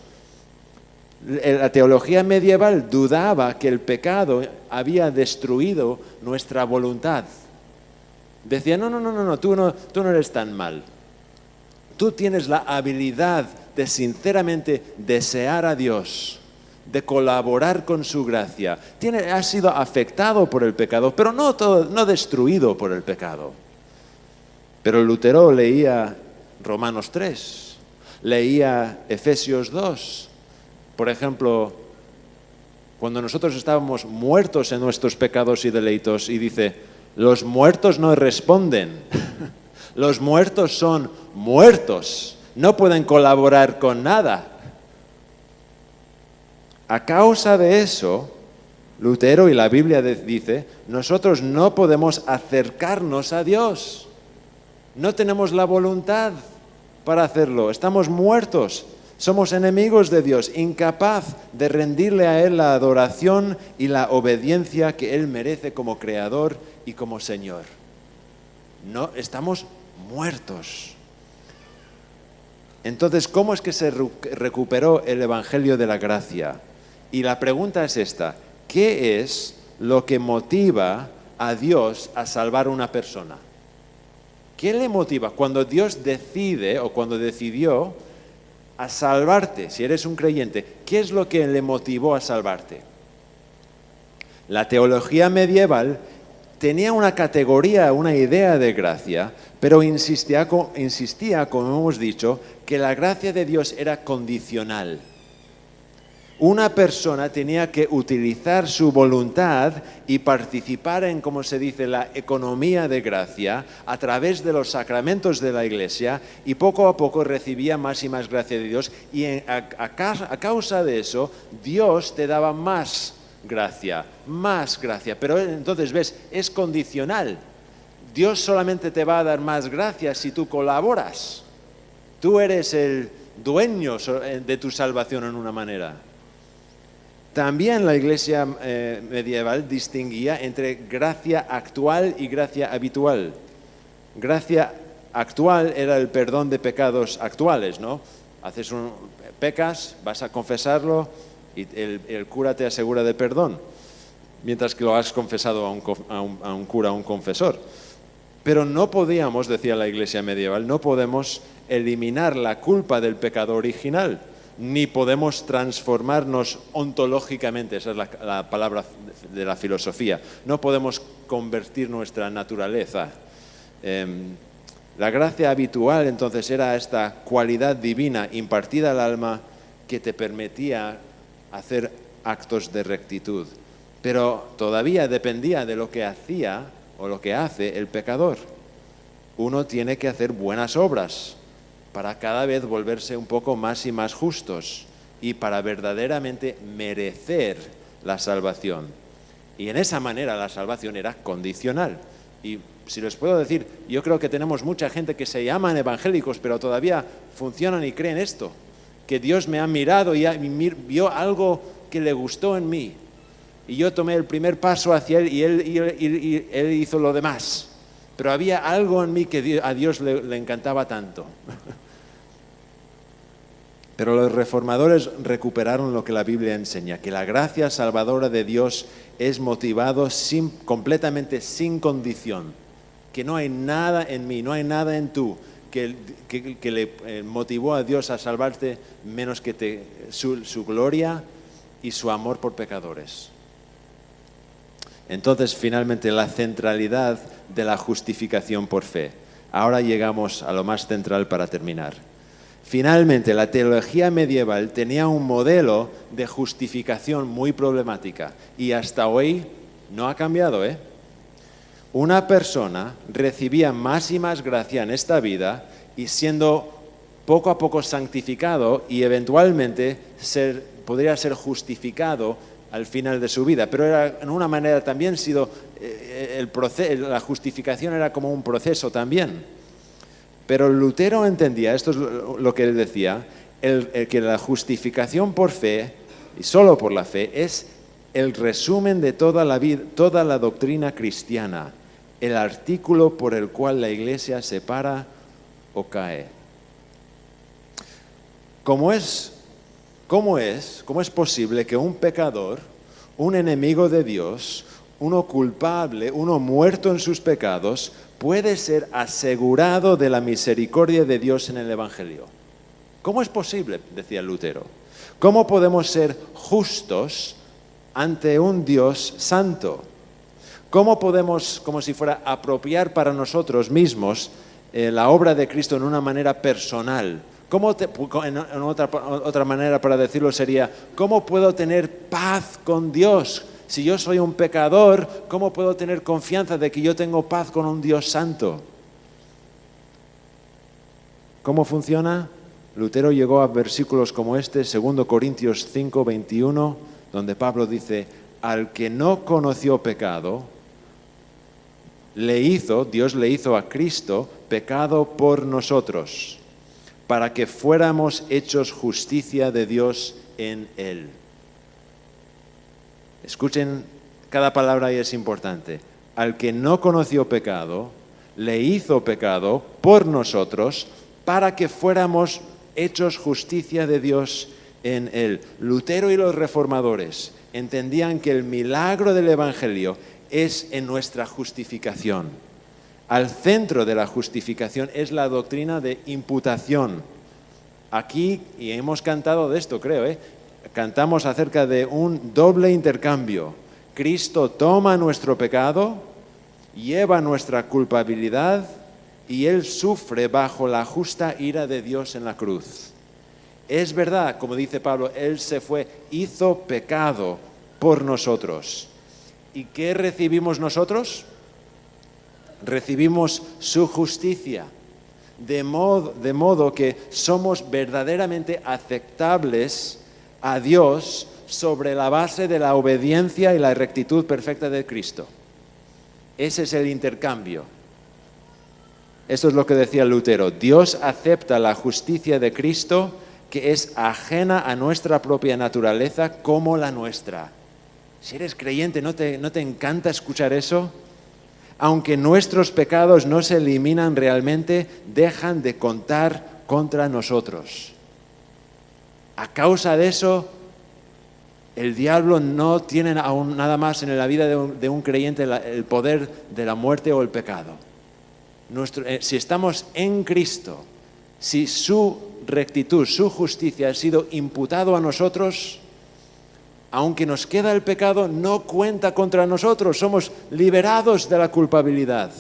A: La teología medieval dudaba que el pecado había destruido nuestra voluntad. Decía, no, tú no eres tan mal. Tú tienes la habilidad de sinceramente desear a Dios, de colaborar con su gracia. Has sido afectado por el pecado, pero no destruido por el pecado. Pero Lutero leía Romanos 3, leía Efesios 2. Por ejemplo, cuando nosotros estábamos muertos en nuestros pecados y delitos, y dice, los muertos no responden. Los muertos son muertos. No pueden colaborar con nada. A causa de eso, Lutero y la Biblia dice, nosotros no podemos acercarnos a Dios. No tenemos la voluntad para hacerlo. Estamos muertos. Somos enemigos de Dios, incapaz de rendirle a Él la adoración y la obediencia que Él merece como Creador y como Señor. No, estamos muertos. Entonces, ¿cómo es que se recuperó el Evangelio de la Gracia? Y la pregunta es esta, ¿qué es lo que motiva a Dios a salvar a una persona? ¿Qué le motiva? Cuando Dios decide o cuando decidió a salvarte, si eres un creyente, ¿qué es lo que le motivó a salvarte? La teología medieval tenía una categoría, una idea de gracia, pero insistía, como hemos dicho, que la gracia de Dios era condicional. Una persona tenía que utilizar su voluntad y participar en, como se dice, la economía de gracia a través de los sacramentos de la Iglesia, y poco a poco recibía más y más gracia de Dios, y a causa de eso Dios te daba más gracia. Pero entonces ves, es condicional. Dios solamente te va a dar más gracia si tú colaboras. Tú eres el dueño de tu salvación en una manera. También la Iglesia medieval distinguía entre gracia actual y gracia habitual. Gracia actual era el perdón de pecados actuales, ¿no? Pecas, vas a confesarlo, y el cura te asegura de perdón, mientras que lo has confesado a un cura, a un confesor. Pero no podíamos, decía la Iglesia medieval, no podemos eliminar la culpa del pecado original, ni podemos transformarnos ontológicamente, esa es la palabra de la filosofía, no podemos convertir nuestra naturaleza. La gracia habitual entonces era esta cualidad divina impartida al alma que te permitía hacer actos de rectitud, pero todavía dependía de lo que hacía o lo que hace el pecador. Uno tiene que hacer buenas obras para cada vez volverse un poco más y más justos y para verdaderamente merecer la salvación. Y en esa manera la salvación era condicional. Y si les puedo decir, yo creo que tenemos mucha gente que se llaman evangélicos, pero todavía funcionan y creen esto, que Dios me ha mirado y vio algo que le gustó en mí. Y yo tomé el primer paso hacia Él y Él hizo lo demás. Pero había algo en mí que a Dios le encantaba tanto. Pero los reformadores recuperaron lo que la Biblia enseña, que la gracia salvadora de Dios es motivado completamente sin condición, que no hay nada en mí, no hay nada en tú que le motivó a Dios a salvarte menos que su gloria y su amor por pecadores. Entonces, finalmente, la centralidad de la justificación por fe. Ahora llegamos a lo más central para terminar. Finalmente, la teología medieval tenía un modelo de justificación muy problemática y hasta hoy no ha cambiado, Una persona recibía más y más gracia en esta vida y siendo poco a poco santificado y eventualmente podría ser justificado al final de su vida, pero era en una manera también la justificación era como un proceso también. Pero Lutero entendía, esto es lo que él decía, que la justificación por fe, y solo por la fe, es el resumen de toda la doctrina cristiana, el artículo por el cual la Iglesia se para o cae. ¿Cómo es posible que un pecador, un enemigo de Dios, uno culpable, uno muerto en sus pecados, puede ser asegurado de la misericordia de Dios en el Evangelio? ¿Cómo es posible?, decía Lutero. ¿Cómo podemos ser justos ante un Dios santo? ¿Cómo podemos, como si fuera, apropiar para nosotros mismos la obra de Cristo en una manera personal? Otra manera para decirlo sería, ¿cómo puedo tener paz con Dios? Si yo soy un pecador, ¿cómo puedo tener confianza de que yo tengo paz con un Dios santo? ¿Cómo funciona? Lutero llegó a versículos como este, 2 Corintios 5, 21, donde Pablo dice, al que no conoció pecado, Dios le hizo a Cristo pecado por nosotros, para que fuéramos hechos justicia de Dios en Él. Escuchen, cada palabra ahí es importante. Al que no conoció pecado, le hizo pecado por nosotros, para que fuéramos hechos justicia de Dios en Él. Lutero y los reformadores entendían que el milagro del Evangelio es en nuestra justificación. Al centro de la justificación es la doctrina de imputación. Aquí, y hemos cantado de esto, creo, cantamos acerca de un doble intercambio. Cristo toma nuestro pecado, lleva nuestra culpabilidad y Él sufre bajo la justa ira de Dios en la cruz. Es verdad, como dice Pablo, Él hizo pecado por nosotros. ¿Y qué recibimos nosotros? Recibimos su justicia, de modo que somos verdaderamente aceptables a Dios sobre la base de la obediencia y la rectitud perfecta de Cristo. Ese es el intercambio. Esto es lo que decía Lutero. Dios acepta la justicia de Cristo, que es ajena a nuestra propia naturaleza como la nuestra. Si eres creyente, ¿no te encanta escuchar eso? Aunque nuestros pecados no se eliminan realmente, dejan de contar contra nosotros. A causa de eso, El diablo no tiene aún nada más en la vida de un creyente el poder de la muerte o el pecado. Si estamos en Cristo, si su rectitud, su justicia ha sido imputado a nosotros, aunque nos queda el pecado, no cuenta contra nosotros, somos liberados de la culpabilidad.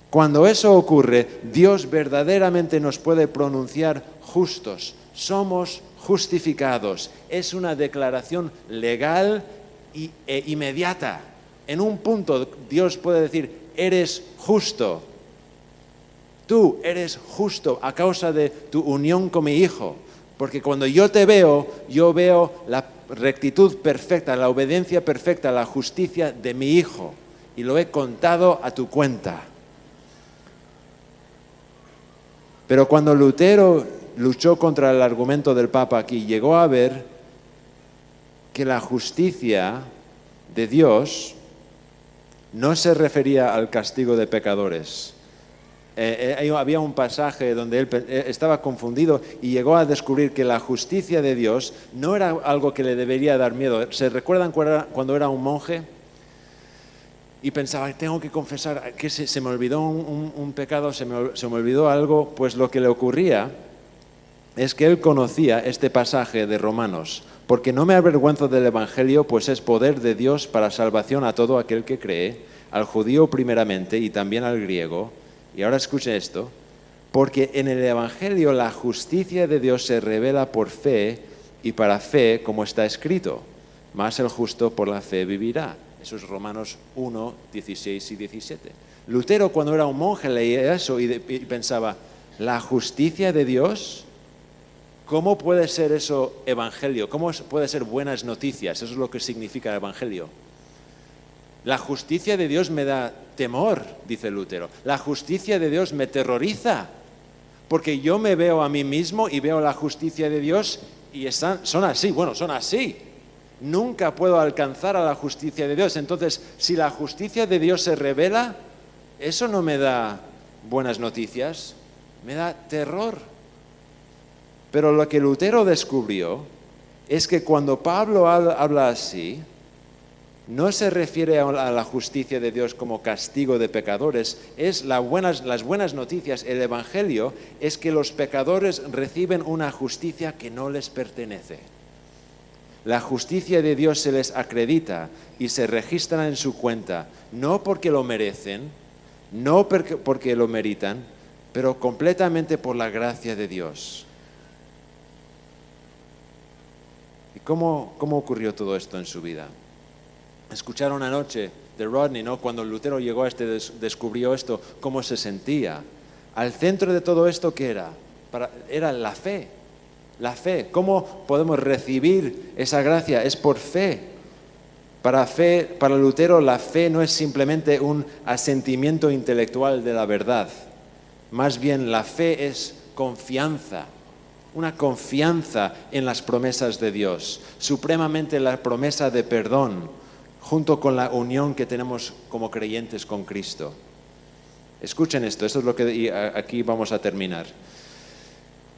A: Cuando eso ocurre, Dios verdaderamente nos puede pronunciar justos. Somos justificados. Es una declaración legal e inmediata. En un punto Dios puede decir, eres justo. Tú eres justo a causa de tu unión con mi Hijo. Porque cuando yo te veo, yo veo la rectitud perfecta, la obediencia perfecta, la justicia de mi Hijo. Y lo he contado a tu cuenta. Pero cuando Lutero luchó contra el argumento del Papa aquí, llegó a ver que la justicia de Dios no se refería al castigo de pecadores. Había un pasaje donde él estaba confundido y llegó a descubrir que la justicia de Dios no era algo que le debería dar miedo. ¿Se recuerdan cuando era un monje? Y pensaba, tengo que confesar que se me olvidó un pecado, se me olvidó algo. Pues lo que le ocurría es que él conocía este pasaje de Romanos. Porque no me avergüenzo del Evangelio, pues es poder de Dios para salvación a todo aquel que cree, al judío primeramente y también al griego. Y ahora escuche esto. Porque en el Evangelio la justicia de Dios se revela por fe y para fe, como está escrito. Mas el justo por la fe vivirá. Eso es Romanos 1, 16 y 17. Lutero, cuando era un monje, leía eso y pensaba, ¿la justicia de Dios? ¿Cómo puede ser eso evangelio? ¿Cómo puede ser buenas noticias? Eso es lo que significa evangelio. La justicia de Dios me da temor, dice Lutero. La justicia de Dios me terroriza, porque yo me veo a mí mismo y veo la justicia de Dios y son así. Nunca puedo alcanzar a la justicia de Dios. Entonces, si la justicia de Dios se revela, eso no me da buenas noticias, me da terror. Pero lo que Lutero descubrió es que cuando Pablo habla así, no se refiere a la justicia de Dios como castigo de pecadores, es las buenas noticias. El Evangelio es que los pecadores reciben una justicia que no les pertenece. La justicia de Dios se les acredita y se registra en su cuenta, no porque lo merecen, no porque lo meritan, pero completamente por la gracia de Dios. ¿Y cómo ocurrió todo esto en su vida? Escucharon anoche de Rodney, ¿no? Cuando Lutero llegó a descubrió esto, cómo se sentía. Al centro de todo esto, ¿qué era? Era la fe. La fe. ¿Cómo podemos recibir esa gracia? Es por fe. Para Lutero, la fe no es simplemente un asentimiento intelectual de la verdad. Más bien, la fe es confianza. Una confianza en las promesas de Dios. Supremamente la promesa de perdón, junto con la unión que tenemos como creyentes con Cristo. Escuchen esto es lo que aquí vamos a terminar.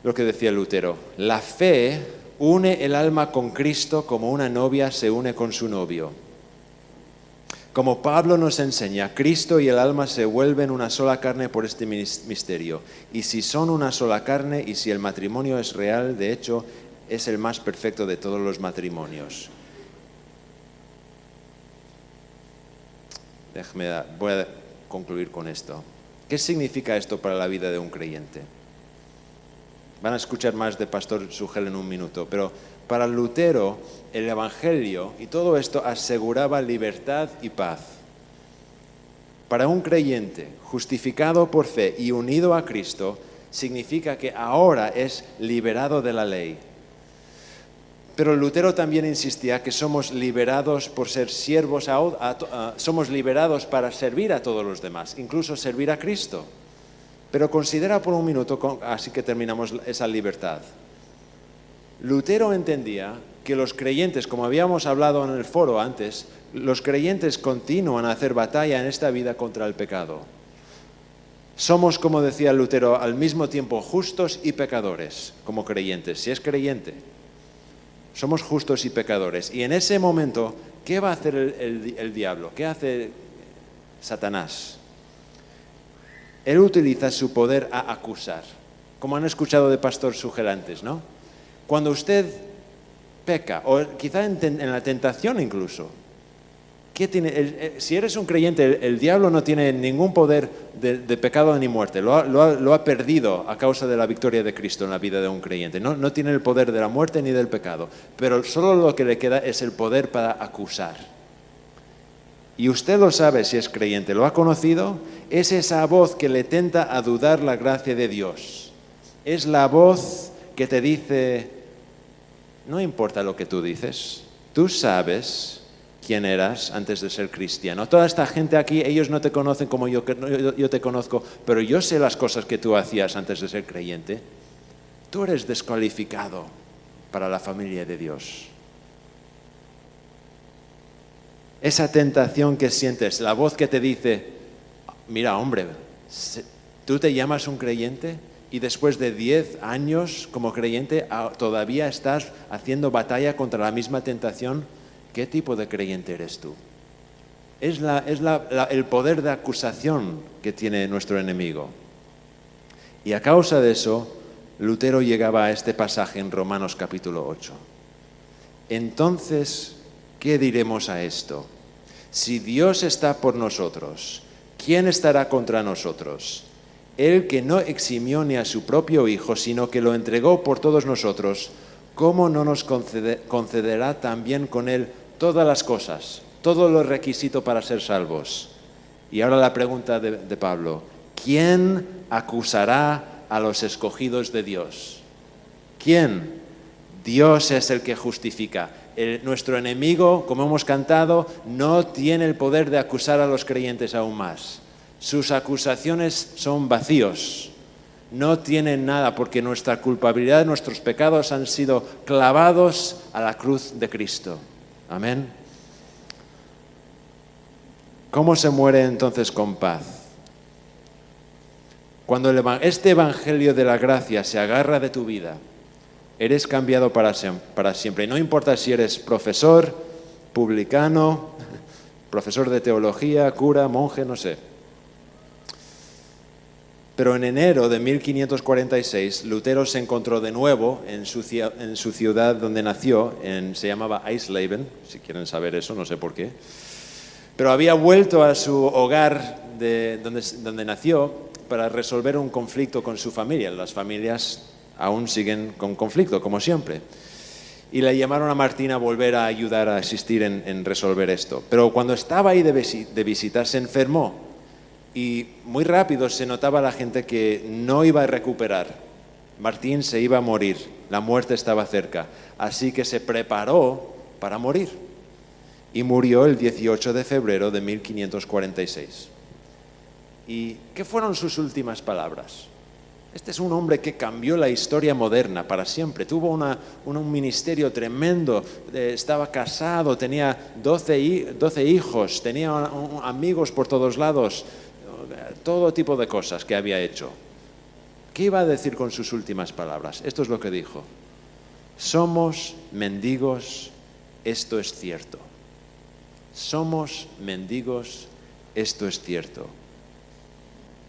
A: Lo que decía Lutero, la fe une el alma con Cristo como una novia se une con su novio. Como Pablo nos enseña, Cristo y el alma se vuelven una sola carne por este misterio. Y si son una sola carne y si el matrimonio es real, de hecho, es el más perfecto de todos los matrimonios. Voy a concluir con esto. ¿Qué significa esto para la vida de un creyente? Van a escuchar más de Pastor Sugel en un minuto, pero para Lutero el Evangelio y todo esto aseguraba libertad y paz. Para un creyente justificado por fe y unido a Cristo, significa que ahora es liberado de la ley. Pero Lutero también insistía que somos liberados por ser siervos, somos liberados para servir a todos los demás, incluso servir a Cristo. Pero considera por un minuto, así que terminamos esa libertad. Lutero entendía que los creyentes, como habíamos hablado en el foro antes, los creyentes continúan a hacer batalla en esta vida contra el pecado. Somos, como decía Lutero, al mismo tiempo justos y pecadores como creyentes, si es creyente. Somos justos y pecadores. Y en ese momento, ¿qué va a hacer el diablo? ¿Qué hace Satanás? Él utiliza su poder a acusar, como han escuchado de Pastor Sugel antes, ¿no? Cuando usted peca, o quizá en la tentación incluso, si eres un creyente, el diablo no tiene ningún poder de pecado ni muerte, lo ha perdido a causa de la victoria de Cristo en la vida de un creyente. No tiene el poder de la muerte ni del pecado, pero solo lo que le queda es el poder para acusar. Y usted lo sabe si es creyente, lo ha conocido, es esa voz que le tenta a dudar la gracia de Dios. Es la voz que te dice, no importa lo que tú dices, tú sabes quién eras antes de ser cristiano. Toda esta gente aquí, ellos no te conocen como yo te conozco, pero yo sé las cosas que tú hacías antes de ser creyente. Tú eres descalificado para la familia de Dios. Esa tentación que sientes, la voz que te dice, mira hombre, tú te llamas un creyente y después de 10 años como creyente todavía estás haciendo batalla contra la misma tentación. ¿Qué tipo de creyente eres tú? Es el poder de acusación que tiene nuestro enemigo. Y a causa de eso, Lutero llegaba a este pasaje en Romanos capítulo 8. Entonces, ¿qué diremos a esto? Si Dios está por nosotros, ¿quién estará contra nosotros? Él que no eximió ni a su propio Hijo, sino que lo entregó por todos nosotros, ¿cómo no nos concederá también con Él todas las cosas, todo lo requisito para ser salvos? Y ahora la pregunta de Pablo, ¿quién acusará a los escogidos de Dios? ¿Quién? Dios es el que justifica. Nuestro enemigo, como hemos cantado, no tiene el poder de acusar a los creyentes aún más. Sus acusaciones son vacíos. No tienen nada porque nuestra culpabilidad, nuestros pecados han sido clavados a la cruz de Cristo. Amén. ¿Cómo se muere entonces con paz? Cuando este evangelio de la gracia se agarra de tu vida, eres cambiado para siempre. Y no importa si eres profesor, publicano, profesor de teología, cura, monje, no sé. Pero en enero de 1546, Lutero se encontró de nuevo en su ciudad donde nació, se llamaba Eisleben, si quieren saber eso, no sé por qué. Pero había vuelto a su hogar donde nació para resolver un conflicto con su familia. Las familias aún siguen con conflicto, como siempre. Y le llamaron a Martín a volver a ayudar a asistir en resolver esto. Pero cuando estaba ahí de visita, se enfermó. Y muy rápido se notaba la gente que no iba a recuperar. Martín se iba a morir, la muerte estaba cerca. Así que se preparó para morir. Y murió el 18 de febrero de 1546. ¿Y qué fueron sus últimas palabras? Este es un hombre que cambió la historia moderna para siempre. Tuvo un ministerio tremendo, estaba casado, tenía 12 hijos, tenía amigos por todos lados, todo tipo de cosas que había hecho. ¿Qué iba a decir con sus últimas palabras? Esto es lo que dijo. Somos mendigos, esto es cierto. Somos mendigos, esto es cierto.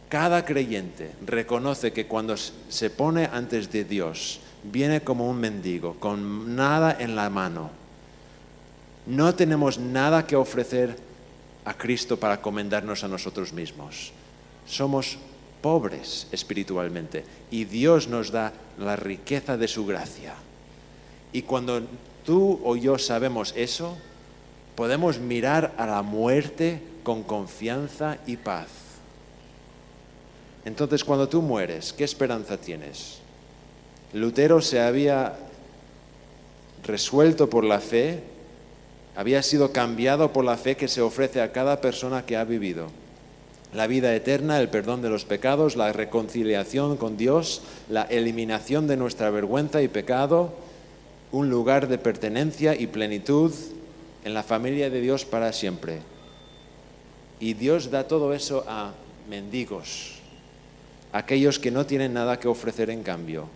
A: Cada creyente reconoce que cuando se pone antes de Dios, viene como un mendigo, con nada en la mano. No tenemos nada que ofrecer a Cristo para comendarnos a nosotros mismos. Somos pobres espiritualmente y Dios nos da la riqueza de su gracia. Y cuando tú o yo sabemos eso, podemos mirar a la muerte con confianza y paz. Entonces, cuando tú mueres, ¿qué esperanza tienes? Lutero se había resuelto por la fe, había sido cambiado por la fe que se ofrece a cada persona que ha vivido. La vida eterna, el perdón de los pecados, la reconciliación con Dios, la eliminación de nuestra vergüenza y pecado, un lugar de pertenencia y plenitud en la familia de Dios para siempre. Y Dios da todo eso a mendigos, aquellos que no tienen nada que ofrecer en cambio.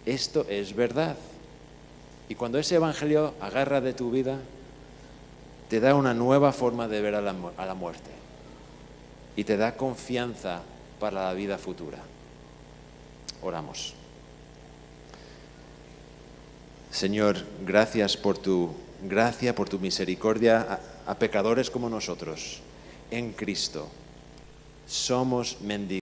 A: Esto es verdad. Y cuando ese evangelio agarra de tu vida, te da una nueva forma de ver a la muerte y te da confianza para la vida futura. Oramos. Señor, gracias por tu gracia, por tu misericordia a pecadores como nosotros. En Cristo somos mendigos.